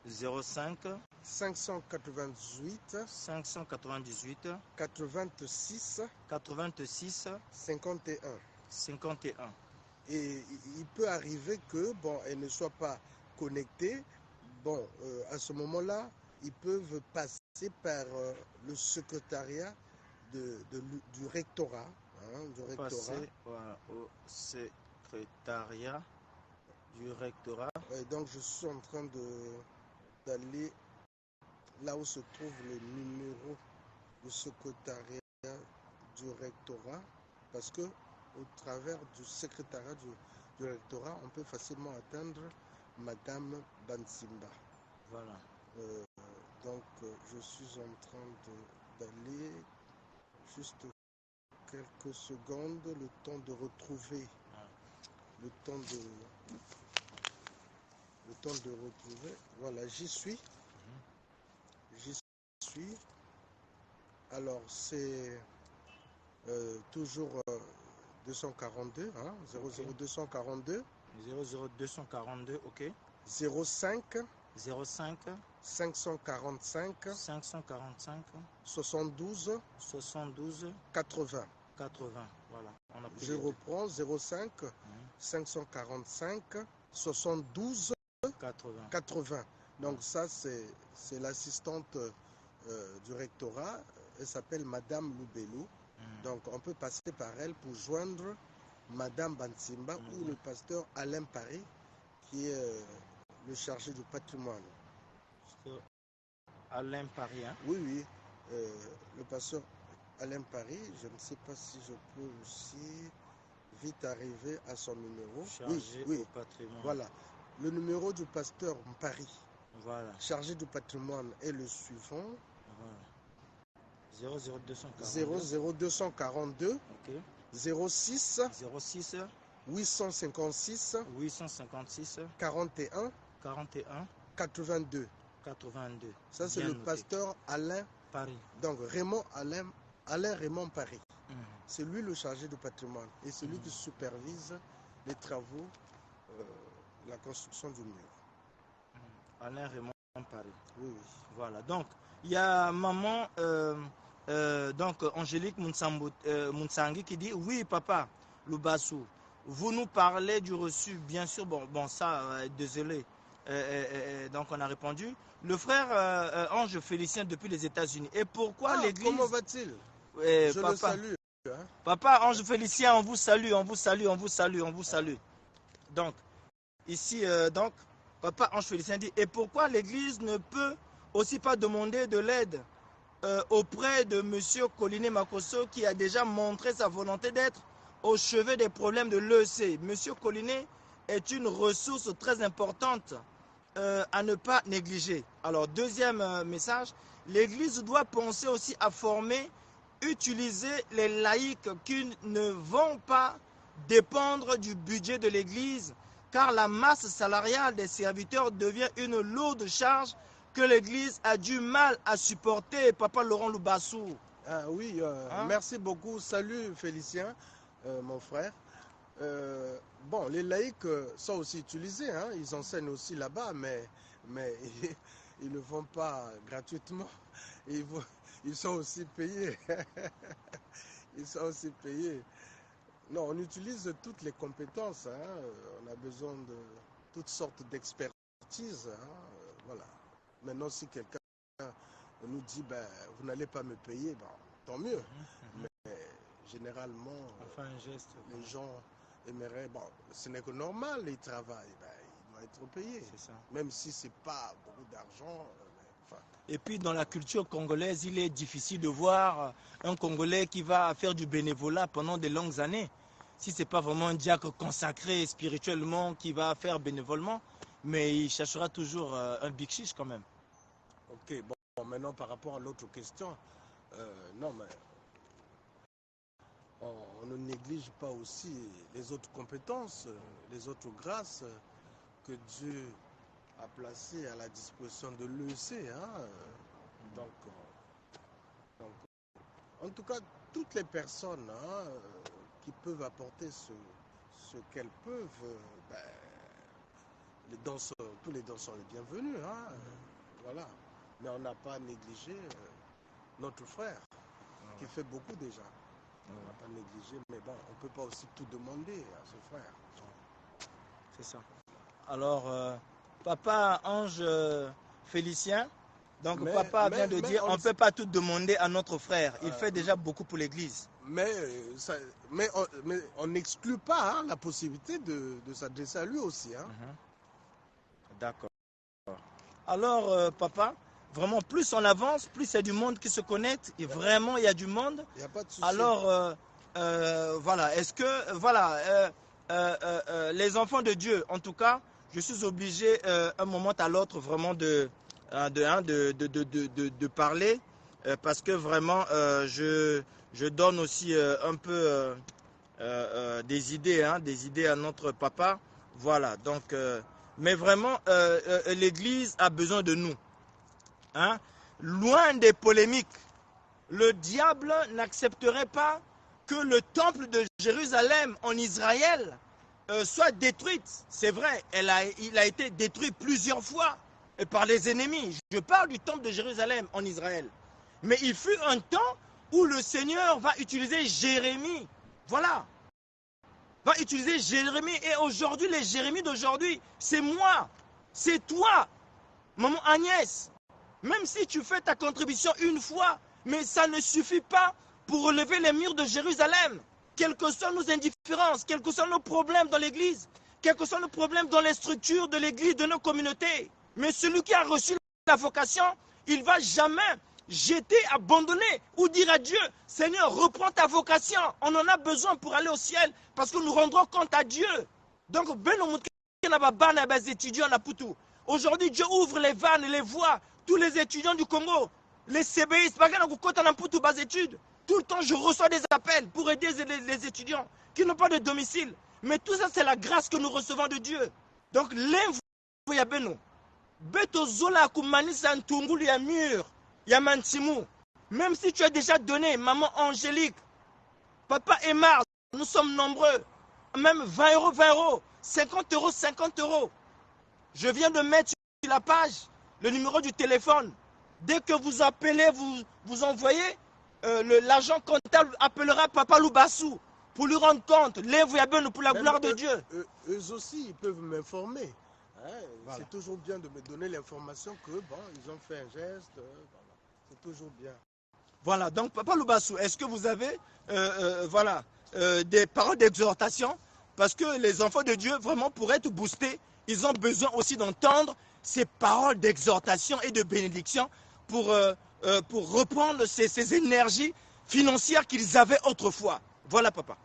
05 598 598 86 86 51. 51. Et il peut arriver que, bon, elle ne soit pas connectée. Bon, à ce moment-là, ils peuvent passer par le secrétariat du rectorat. Passer voilà, au secrétariat du rectorat. Donc, je suis en train d'aller là où se trouve le numéro du secrétariat du rectorat, parce que au travers du secrétariat du rectorat, on peut facilement atteindre Madame Bansimba. Voilà. Donc, je suis en train d'aller juste quelques secondes, le temps de retrouver, le temps de retrouver. Voilà, j'y suis. Alors, c'est toujours 242, hein, 00242. 00242, ok. 05 05 545 545 72 72 80. 80. Voilà. Je reprends 05 545 72 80. Donc ça, c'est l'assistante du rectorat. Elle s'appelle Madame Loubelou. Donc on peut passer par elle pour joindre Madame Bansimba ou le pasteur Alain Paris, qui est le chargé du patrimoine. Alain Paris, hein? Oui, oui. Le pasteur Alain Paris, je ne sais pas si je peux aussi vite arriver à son numéro. Chargé oui, au patrimoine. Voilà. Le numéro du pasteur Paris, voilà, chargé du patrimoine, est le suivant. Voilà. 00242 okay. 06 06 856 41 82. Ça, c'est le pasteur Alain Paris. Donc, Alain Raymond Paris. C'est lui le chargé du patrimoine et c'est lui qui supervise les travaux, la construction du mur. Alain Raymond Paris. Oui, oui. Voilà. Donc, il y a maman, donc Angélique Mounsangi qui dit: oui, papa, Lubassou, vous nous parlez du reçu, bien sûr. Bon, ça, désolé. Donc, on a répondu. Le frère Ange Félicien depuis les États-Unis. Et pourquoi l'église. Comment va-t-il? Je papa, le salue. Hein? Papa Ange Félicien, on vous salue, on vous salue, on vous salue, on vous salue. Donc, ici, donc, Papa Ange Félicien dit: et pourquoi l'église ne peut aussi pas demander de l'aide auprès de monsieur Coliné Makosso, qui a déjà montré sa volonté d'être au chevet des problèmes de l'EEC. Monsieur Coliné est une ressource très importante à ne pas négliger. Alors, deuxième message, l'église doit penser aussi à former, utiliser les laïcs qui ne vont pas dépendre du budget de l'église, car la masse salariale des serviteurs devient une lourde charge que l'église a du mal à supporter. Papa Laurent Lubassou. Ah oui, merci beaucoup. Salut Félicien, mon frère. Bon, les laïcs sont aussi utilisés, hein, ils enseignent aussi là-bas, mais ils ne le font pas gratuitement. Ils sont aussi payés. Ils sont aussi payés. Non, on utilise toutes les compétences. Hein. On a besoin de toutes sortes d'expertise. Hein. Voilà. Maintenant, si quelqu'un nous dit vous n'allez pas me payer, tant mieux. Mais généralement, enfin, un geste, les gens aimeraient. Bon, ce n'est que normal, ils travaillent. Ils doivent être payés. C'est ça. Même si ce n'est pas beaucoup d'argent. Et puis dans la culture congolaise, il est difficile de voir un Congolais qui va faire du bénévolat pendant de longues années. Si ce n'est pas vraiment un diacre consacré spirituellement qui va faire bénévolement, mais il cherchera toujours un big chiche quand même. Ok, bon, maintenant par rapport à l'autre question, non mais on ne néglige pas aussi les autres compétences, les autres grâces que Dieu à placer à la disposition de l'EEC. Hein? Donc, en tout cas, toutes les personnes qui peuvent apporter ce qu'elles peuvent, tous les dons sont les bienvenus. Hein? Voilà. Mais on n'a pas négligé notre frère, qui fait beaucoup déjà. On n'a pas négligé, mais bon, on ne peut pas aussi tout demander à ce frère. C'est ça. Alors, Papa Ange Félicien, donc papa vient de dire on ne peut pas tout demander à notre frère. Il fait déjà beaucoup pour l'église. Mais on n'exclut pas la possibilité de s'adresser à lui aussi. Hein. D'accord. Alors, papa, vraiment, plus on avance, plus il y a du monde qui se connecte. Et vraiment, il y a du monde. Il n'y a pas de souci. Alors, voilà, est-ce que, voilà, les enfants de Dieu, en tout cas, je suis obligé, un moment à l'autre, vraiment de parler, parce que vraiment, je donne aussi un peu des idées à notre papa. Voilà, donc, mais vraiment, l'Église a besoin de nous. Hein? Loin des polémiques, le diable n'accepterait pas que le temple de Jérusalem en Israël soit détruit. C'est vrai, il a été détruit plusieurs fois par les ennemis. Je parle du temple de Jérusalem en Israël. Mais il fut un temps où le Seigneur va utiliser Jérémie. Voilà. Va utiliser Jérémie. Et aujourd'hui, les Jérémies d'aujourd'hui, c'est moi. C'est toi, maman Agnès. Même si tu fais ta contribution une fois, mais ça ne suffit pas pour relever les murs de Jérusalem. quelles que soient nos indifférences, quels que soient nos problèmes dans l'église, quels que soient nos problèmes dans les structures de l'église, de nos communautés. Mais celui qui a reçu la vocation, il ne va jamais jeter, abandonner ou dire à Dieu, Seigneur, reprends ta vocation. On en a besoin pour aller au ciel parce que nous rendrons compte à Dieu. Donc, aujourd'hui, Dieu ouvre les vannes et les voies. Tous les étudiants du Congo, les CBI, tout le temps, je reçois des appels pour aider les étudiants qui n'ont pas de domicile. Mais tout ça, c'est la grâce que nous recevons de Dieu. Donc, même si tu as déjà donné, maman Angélique, papa Aymar, nous sommes nombreux. Même 20 euros, 20 euros, 50 euros, 50 euros. Je viens de mettre sur la page le numéro du téléphone. Dès que vous appelez, vous envoyez, l'agent comptable appellera Papa Loubassou pour lui rendre compte. Lève pour la gloire de Dieu. Eux aussi, ils peuvent m'informer. Hein, voilà. C'est toujours bien de me donner l'information que, bon, ils ont fait un geste. Voilà. C'est toujours bien. Voilà, donc Papa Loubassou, est-ce que vous avez des paroles d'exhortation? Parce que les enfants de Dieu, vraiment, pour être boostés, ils ont besoin aussi d'entendre ces paroles d'exhortation et de bénédiction pour reprendre ces énergies financières qu'ils avaient autrefois. Voilà, papa.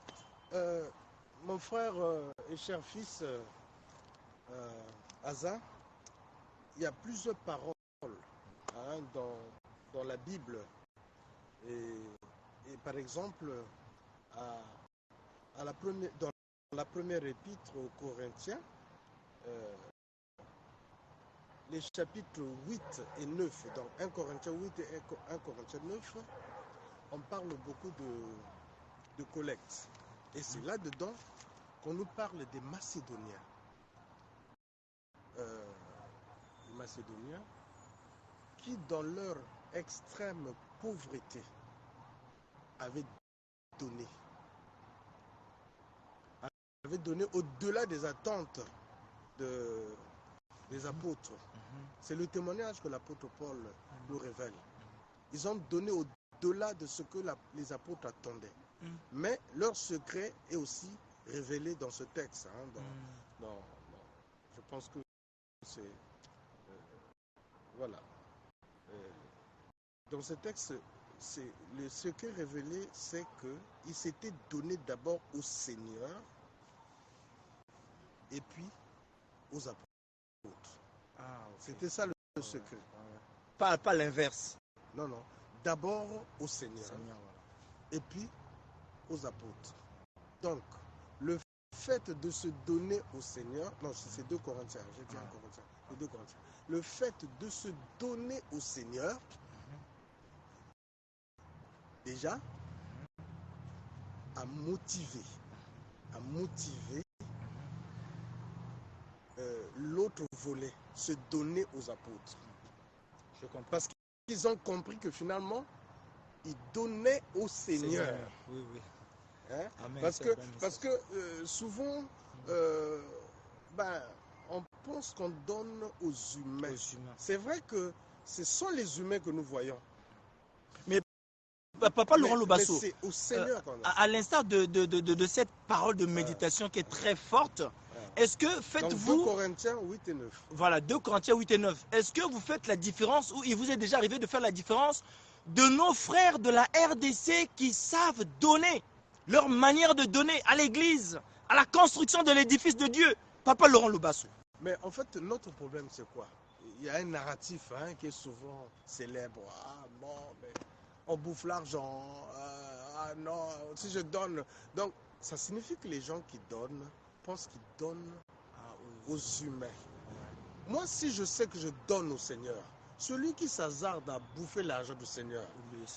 Mon frère et cher fils, Asa, il y a plusieurs paroles dans la Bible. Et par exemple, dans la première épître aux Corinthiens, les chapitres 8 et 9, donc 1 Corinthiens 8 et 1 Corinthiens 9, on parle beaucoup de collecte. Et c'est là-dedans qu'on nous parle des Macédoniens. Les Macédoniens qui, dans leur extrême pauvreté, avaient donné au-delà des attentes des apôtres. C'est le témoignage que l'apôtre Paul nous révèle. Ils ont donné au-delà de ce que les apôtres attendaient. Mais leur secret est aussi révélé dans ce texte. Je pense que c'est... voilà. Dans ce texte, le secret révélé, c'est qu'ils s'étaient donné d'abord au Seigneur et puis aux apôtres. Ah, okay. C'était ça le secret. Pas l'inverse. Non. D'abord au Seigneur, voilà. et puis aux apôtres. Donc, le fait de se donner au Seigneur, non, c'est 2 Corinthiens, j'ai dit 1 Corinthiens, c'est 2 Corinthiens. Le fait de se donner au Seigneur, déjà, a motivé l'autre volet, se donner aux apôtres. Je comprends. Parce qu'ils ont compris que finalement, ils donnaient au Seigneur. Oui. Hein? Amen, parce que souvent, on pense qu'on donne aux humains. C'est vrai que ce sont les humains que nous voyons. Mais Papa Laurent Loubassou, c'est au Seigneur qu'on à l'instar de cette parole de méditation qui est très forte, est-ce que faites-vous... 2 Corinthiens 8 et 9. Voilà, 2 Corinthiens 8 et 9. Est-ce que vous faites la différence, ou il vous est déjà arrivé de faire la différence de nos frères de la RDC qui savent donner, leur manière de donner à l'église, à la construction de l'édifice de Dieu? Papa Laurent Loubassou. Mais en fait, notre problème, c'est quoi? Il y a un narratif qui est souvent célèbre. Ah non, mais on bouffe l'argent. Ah non, si je donne... Donc, ça signifie que les gens qui donnent pensent qu'ils donnent aux humains. Moi, si je sais que je donne au Seigneur, celui qui s'hasarde à bouffer l'argent du Seigneur,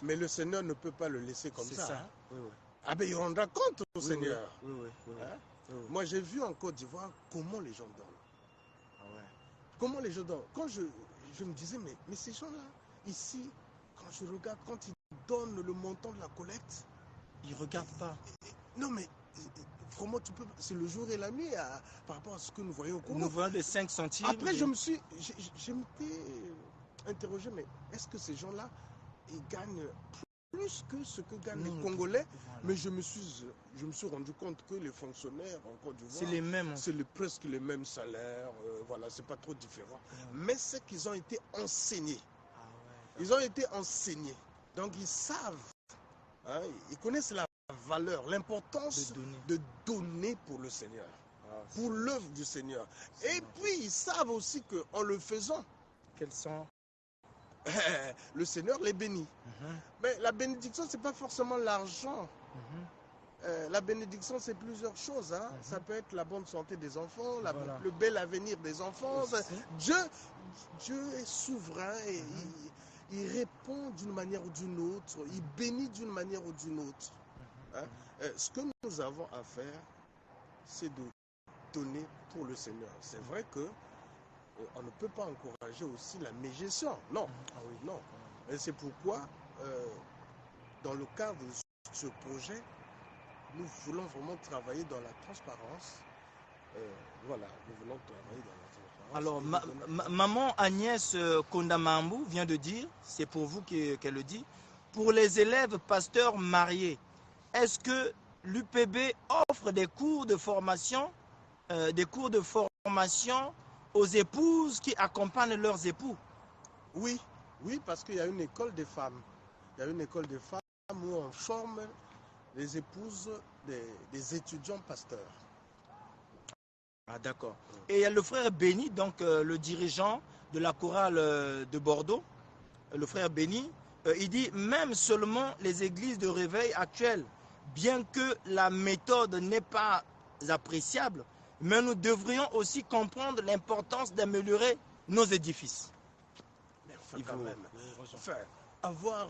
mais le Seigneur ne peut pas le laisser comme ça. Hein? Oui. Ah ben, il rendra compte au Seigneur. Oui. Moi, j'ai vu en Côte d'Ivoire comment les gens donnent. Comment les gens donnent. Quand je me disais, mais ces gens-là, ici, quand je regarde, quand ils donnent le montant de la collecte, ils ne regardent pas. Non, mais comment tu peux... C'est le jour et la nuit par rapport à ce que nous voyons au Congo. Nous voyons des 5 centimes. Après, je m'étais interrogé, mais est-ce que ces gens-là, ils gagnent plus que ce que gagnent Non, les Congolais. voilà. Mais je me suis rendu compte que les fonctionnaires en Côte d'Ivoire, C'est les mêmes. c'est presque les mêmes salaires. Voilà, c'est pas trop différent. Ouais. Mais c'est qu'ils ont été enseignés. Ah ouais, Ils ont été enseignés. Donc ils savent, hein, ils connaissent la valeur, l'importance de donner pour le Seigneur, pour l'œuvre du Seigneur. Et puis ils savent aussi qu'en le faisant, quels sont le Seigneur les bénit. Mais la bénédiction, ce n'est pas forcément l'argent. La bénédiction, c'est plusieurs choses. Hein. Ça peut être la bonne santé des enfants, le bel avenir des enfants. Dieu est souverain et il répond d'une manière ou d'une autre. Il bénit d'une manière ou d'une autre. Hein. Ce que nous avons à faire, c'est de donner pour le Seigneur. C'est vrai que on ne peut pas encourager aussi la mégestion. Non, non. Et c'est pourquoi, dans le cadre de ce projet, nous voulons vraiment travailler dans la transparence. Voilà, nous voulons travailler dans la transparence. Alors, maman Agnès Kondamambou vient de dire, c'est pour vous qu'elle le dit, pour les élèves pasteurs mariés, est-ce que l'UPB offre des cours de formation aux épouses qui accompagnent leurs époux? Oui, parce qu'il y a une école des femmes. Il y a une école des femmes où on forme les épouses des étudiants pasteurs. Ah d'accord. Et il y a le frère Béni, donc le dirigeant de la chorale de Bordeaux, le frère Béni, il dit même seulement les églises de réveil actuelles, bien que la méthode n'est pas appréciable, mais nous devrions aussi comprendre l'importance d'améliorer nos édifices. Mais enfin, quand même, avoir...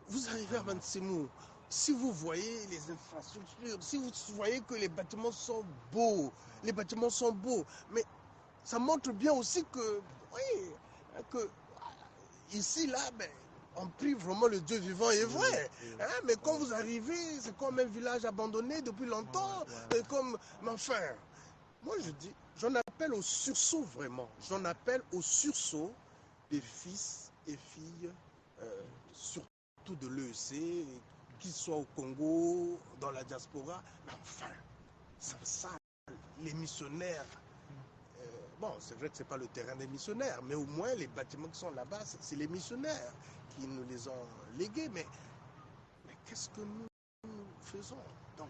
vous arrivez à Mansemou, si vous voyez les infrastructures, si vous voyez que les bâtiments sont beaux, mais ça montre bien aussi que, ici, là, on prie vraiment le Dieu vivant et vrai. Hein, mais quand vous arrivez, c'est comme un village abandonné depuis longtemps. Mais enfin, moi je dis, j'en appelle au sursaut vraiment. J'en appelle au sursaut des fils et filles, surtout de l'EEC, qu'ils soient au Congo, dans la diaspora. Mais enfin, ça, les missionnaires, bon, c'est vrai que ce n'est pas le terrain des missionnaires, mais au moins les bâtiments qui sont là-bas, c'est les missionnaires qui nous les ont légués. Mais qu'est-ce que nous faisons? Donc,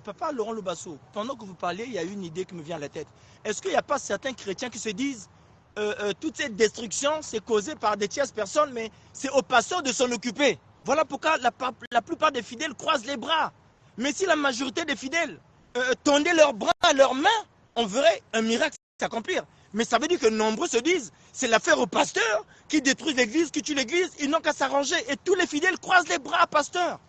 Papa Laurent Lobasso, pendant que vous parlez, il y a une idée qui me vient à la tête. Est-ce qu'il n'y a pas certains chrétiens qui se disent toute cette destruction, c'est causé par des tierces personnes, mais c'est au pasteur de s'en occuper? Voilà pourquoi la plupart des fidèles croisent les bras. Mais si la majorité des fidèles tendaient leurs bras à leurs mains, on verrait un miracle s'accomplir. Mais ça veut dire que nombreux se disent, c'est l'affaire au pasteur qui détruit l'église, qui tue l'église, ils n'ont qu'à s'arranger. Et tous les fidèles croisent les bras à pasteur.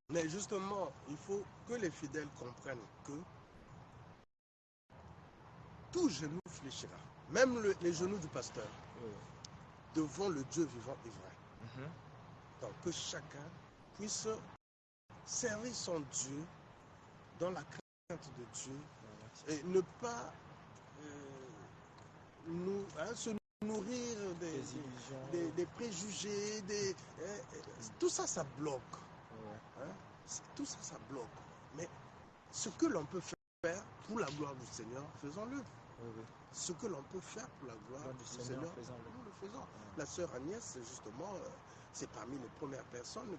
Mais justement, il faut que les fidèles comprennent que tout genou fléchira, même les genoux du pasteur, devant le Dieu vivant et vrai. Donc que chacun puisse servir son Dieu dans la crainte de Dieu et ne pas se nourrir des préjugés, tout ça, ça bloque. Tout ça, ça bloque. Mais ce que l'on peut faire pour la gloire du Seigneur, faisons-le. Ce que l'on peut faire pour la gloire du Seigneur, nous le faisons. La sœur Agnès, justement, c'est parmi les premières personnes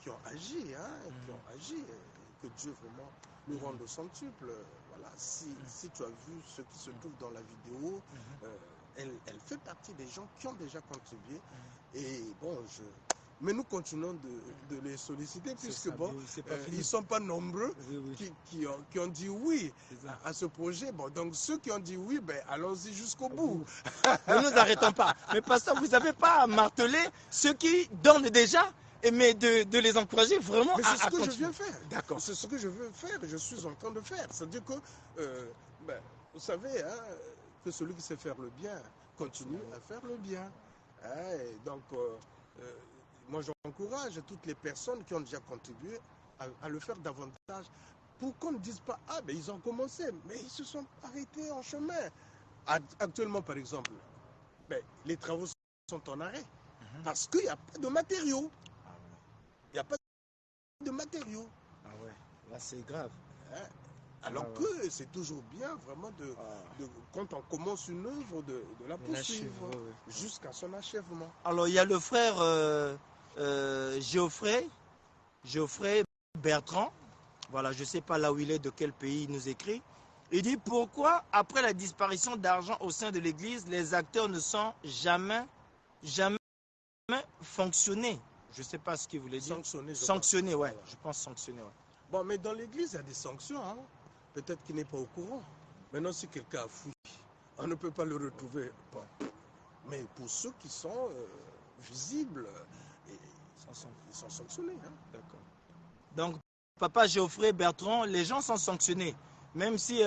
qui ont agi, que Dieu vraiment nous rende au centuple. Voilà. Si tu as vu ce qui se trouve dans la vidéo, elle fait partie des gens qui ont déjà contribué. Et bon, mais nous continuons de les solliciter puisque ils ne sont pas nombreux qui ont dit oui à ce projet. Bon, donc ceux qui ont dit oui, allons-y jusqu'au bout. Ne nous arrêtons pas. Mais pasteur, vous n'avez pas martelé ceux qui donnent déjà, mais de les encourager vraiment mais à c'est ce que continuer. je viens faire. D'accord. C'est ce que je veux faire et je suis en train de faire. C'est-à-dire que, vous savez, que celui qui sait faire le bien continue à faire le bien. Et donc, moi, j'encourage toutes les personnes qui ont déjà contribué à le faire davantage pour qu'on ne dise pas « Ah, mais ils ont commencé, mais ils se sont arrêtés en chemin. » Actuellement, par exemple, les travaux sont en arrêt. Parce qu'il n'y a pas de matériaux. Ah ouais. Il n'y a pas de matériaux. Ah ouais. Là, c'est grave. Hein? Alors Ah ouais. que c'est toujours bien vraiment quand on commence une œuvre, de la poursuivre Ouais, ouais. jusqu'à son achèvement. Alors, il y a le frère Geoffrey Bertrand. Voilà, je ne sais pas là où il est, de quel pays il nous écrit. Il dit pourquoi, après la disparition d'argent au sein de l'Église, les acteurs ne sont jamais fonctionnés. Je ne sais pas ce qu'il voulait dire. Sanctionnés, ouais. Voilà. Je pense sanctionnés, ouais. Bon, mais dans l'Église, il y a des sanctions. Hein? Peut-être qu'il n'est pas au courant. Maintenant, si quelqu'un a fui, on ne peut pas le retrouver. Bon. Mais pour ceux qui sont visibles, ils sont sanctionnés. Hein? D'accord. Donc, papa Geoffrey Bertrand, les gens sont sanctionnés. Même si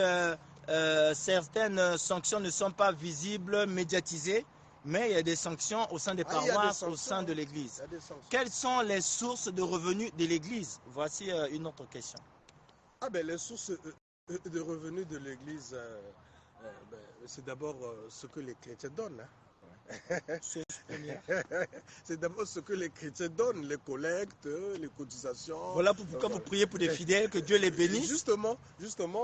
certaines sanctions ne sont pas visibles, médiatisées, mais il y a des sanctions au sein des paroisses, au sein de l'Église. Quelles sont les sources de revenus de l'Église? Voici une autre question. Ah ben, les sources de revenus de l'Église, c'est d'abord ce que les chrétiens donnent. Hein. C'est d'abord ce que les chrétiens donnent, les collectes, les cotisations. Voilà pourquoi vous priez pour des fidèles, que Dieu les bénisse. Justement,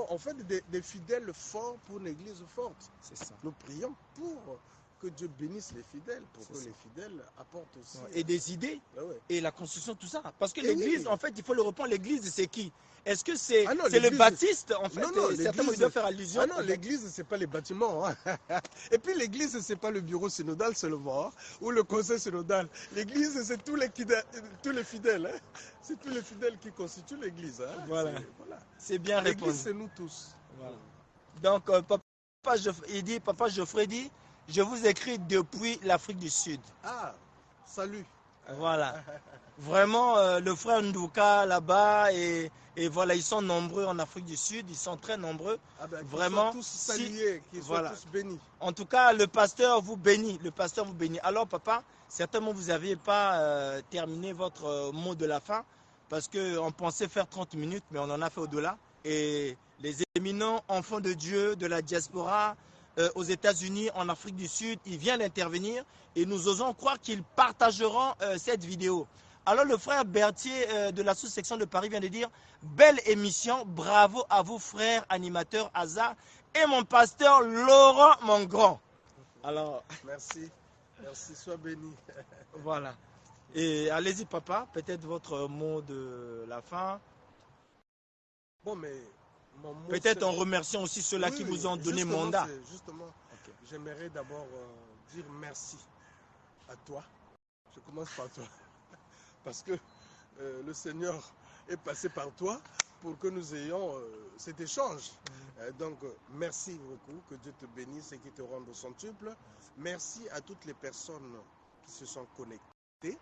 on fait des fidèles forts pour une église forte. C'est ça. Nous prions pour que Dieu bénisse les fidèles, pour que les fidèles apportent aussi. Et des idées, ouais. et la construction, tout ça. Parce que l'église, en fait, il faut le reprendre, l'église, c'est qui? Est-ce que c'est le baptiste, en fait? Non, certainement, il doit faire allusion. Ah non, l'église, c'est pas les bâtiments. Hein. Et puis l'église, c'est pas le bureau synodal seulement, hein, ou le conseil synodal. L'église, c'est tous les fidèles. Hein. C'est tous les fidèles qui constituent l'église. Hein. Voilà. C'est bien répondu. L'église, c'est nous tous. Voilà. Donc, Papa Geoffrey dit, je vous écris depuis l'Afrique du Sud. Ah, salut. Voilà. Vraiment, le frère Ndouka là-bas, et voilà, ils sont nombreux en Afrique du Sud, ils sont très nombreux. Ah ben, vraiment, qu'ils soient tous salués, qu'ils soient tous bénis. En tout cas, le pasteur vous bénit. Le pasteur vous bénit. Alors, papa, certainement, vous n'aviez pas terminé votre mot de la fin, parce qu'on pensait faire 30 minutes, mais on en a fait au-delà. Et les éminents enfants de Dieu, de la diaspora, aux États-Unis, en Afrique du Sud, ils viennent d'intervenir et nous osons croire qu'ils partageront cette vidéo. Alors le frère Berthier de la sous-section de Paris vient de dire « Belle émission, bravo à vous frères animateurs Aza et mon pasteur Laurent Mongrand. » Alors, merci, sois béni. Voilà. Et allez-y papa, peut-être votre mot de la fin. Bon, mais peut-être en remerciant aussi ceux-là qui vous ont donné mandat. Justement, j'aimerais d'abord dire merci à toi. Je commence par toi. Parce que le Seigneur est passé par toi pour que nous ayons cet échange. Donc, merci beaucoup. Que Dieu te bénisse et qu'il te rende au centuple. Merci à toutes les personnes qui se sont connectées.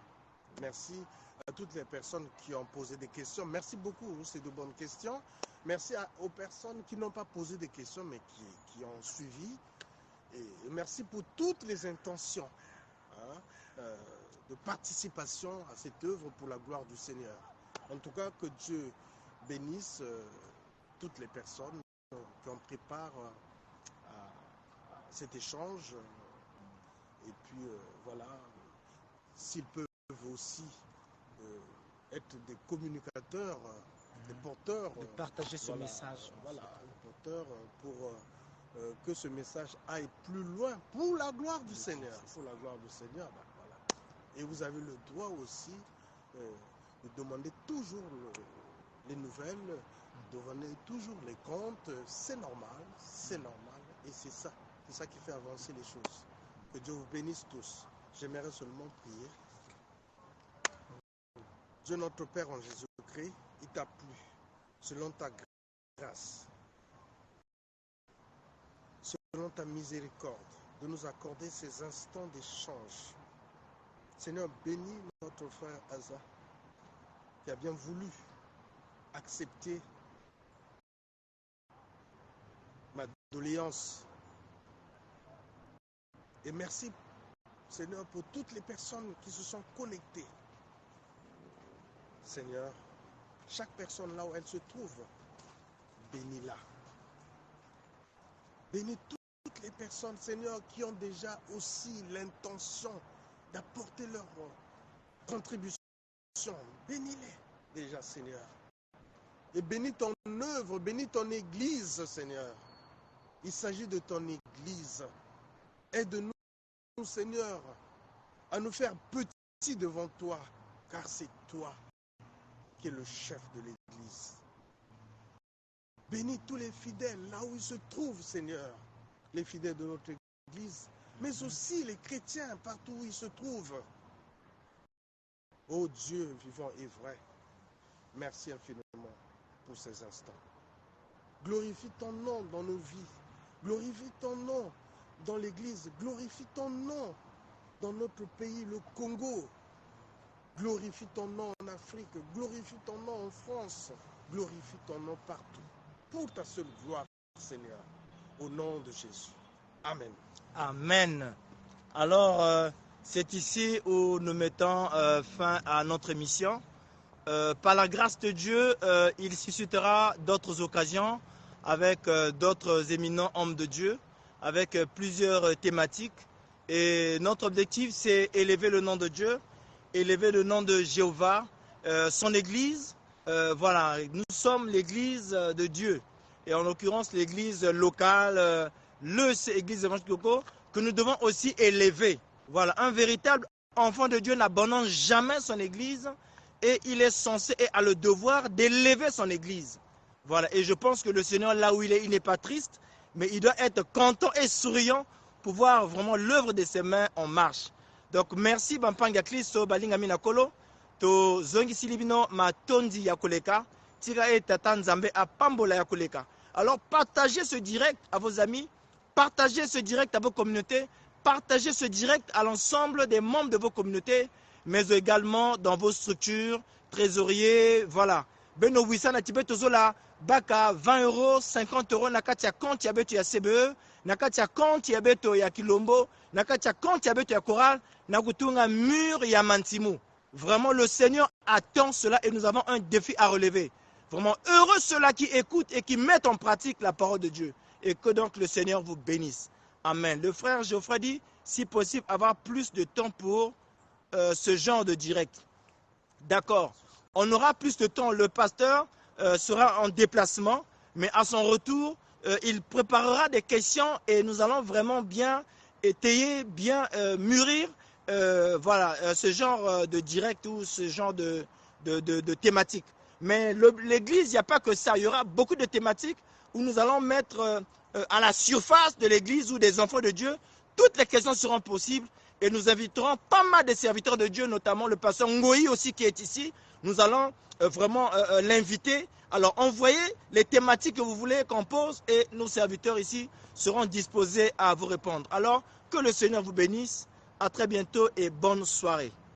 Merci à toutes les personnes qui ont posé des questions. Merci beaucoup, c'est de bonnes questions. Merci aux personnes qui n'ont pas posé des questions, mais qui ont suivi. Et merci pour toutes les intentions de participation à cette œuvre pour la gloire du Seigneur. En tout cas, que Dieu bénisse toutes les personnes qui ont pris part à cet échange. Et puis, voilà, s'ils peuvent aussi être des communicateurs, des porteurs. De partager ce message. Voilà, des porteurs pour que ce message aille plus loin pour la gloire du Seigneur. Pour la gloire du Seigneur, ben, voilà. Et vous avez le droit aussi de demander toujours les nouvelles, de demander toujours les comptes. C'est normal, et c'est ça qui fait avancer les choses. Que Dieu vous bénisse tous. J'aimerais seulement prier. Dieu notre Père en Jésus-Christ, il t'a plu, selon ta grâce, selon ta miséricorde, de nous accorder ces instants d'échange. Seigneur, bénis notre frère Aza, qui a bien voulu accepter ma doléance. Et merci, Seigneur, pour toutes les personnes qui se sont connectées. Seigneur, chaque personne là où elle se trouve, bénis-la. Bénis toutes les personnes, Seigneur, qui ont déjà aussi l'intention d'apporter leur contribution. Bénis-les déjà, Seigneur. Et bénis ton œuvre, bénis ton Église, Seigneur. Il s'agit de ton Église. Aide-nous, Seigneur, à nous faire petits devant toi, car c'est toi qui es le chef de l'Église. Bénis tous les fidèles là où ils se trouvent, Seigneur. Les fidèles de notre Église, mais aussi les chrétiens partout où ils se trouvent. Ô Dieu vivant et vrai, merci infiniment pour ces instants. Glorifie ton nom dans nos vies. Glorifie ton nom dans l'Église. Glorifie ton nom dans notre pays, le Congo. Glorifie ton nom en Afrique. Glorifie ton nom en France. Glorifie ton nom partout. Pour ta seule gloire, Seigneur. Au nom de Jésus. Amen. Amen. Alors, c'est ici où nous mettons fin à notre émission. Par la grâce de Dieu, il suscitera d'autres occasions avec d'autres éminents hommes de Dieu, avec plusieurs thématiques. Et notre objectif, c'est élever le nom de Dieu, élever le nom de Jéhovah, son Église. Voilà, nous sommes l'Église de Dieu. Et en l'occurrence, l'Église locale, l'Église évangélique Coco, que nous devons aussi élever. Voilà, un véritable enfant de Dieu n'abandonne jamais son Église et il est censé et a le devoir d'élever son Église. Voilà, et je pense que le Seigneur, là où il n'est pas triste, mais il doit être content et souriant pour voir vraiment l'œuvre de ses mains en marche. Donc, merci Bampanga Kristo, Balinga Minakolo, to Zongi Silibino, ma Tondi Yakoleka, Tira et Tata Nzambe à Pambola Yakoleka. Alors, partagez ce direct à vos amis, partagez ce direct à vos communautés, partagez ce direct à l'ensemble des membres de vos communautés, mais également dans vos structures, trésoriers, voilà. Beno Wissana Tibet Tozola, Baka 20 €, 50 €, Nakatia compte Yabeto ya CBE, Nakatia compte Yabeto ya Kilombo, Nakatia compte Yabeto ya Coral, Nakutunga mur ya Mantimu. Vraiment, le Seigneur attend cela et nous avons un défi à relever. Vraiment, heureux ceux-là qui écoutent et qui mettent en pratique la parole de Dieu. Et que donc le Seigneur vous bénisse. Amen. Le frère Geoffrey dit, si possible, avoir plus de temps pour ce genre de direct. D'accord. On aura plus de temps. Le pasteur sera en déplacement, mais à son retour, il préparera des questions et nous allons vraiment bien étayer, bien mûrir voilà, ce genre de direct ou ce genre de thématique. Mais l'Église, il n'y a pas que ça. Il y aura beaucoup de thématiques où nous allons mettre à la surface de l'Église ou des enfants de Dieu. Toutes les questions seront possibles et nous inviterons pas mal de serviteurs de Dieu, notamment le pasteur Ngoï aussi qui est ici. Nous allons vraiment l'inviter. Alors envoyez les thématiques que vous voulez qu'on pose et nos serviteurs ici seront disposés à vous répondre. Alors que le Seigneur vous bénisse. À très bientôt et bonne soirée.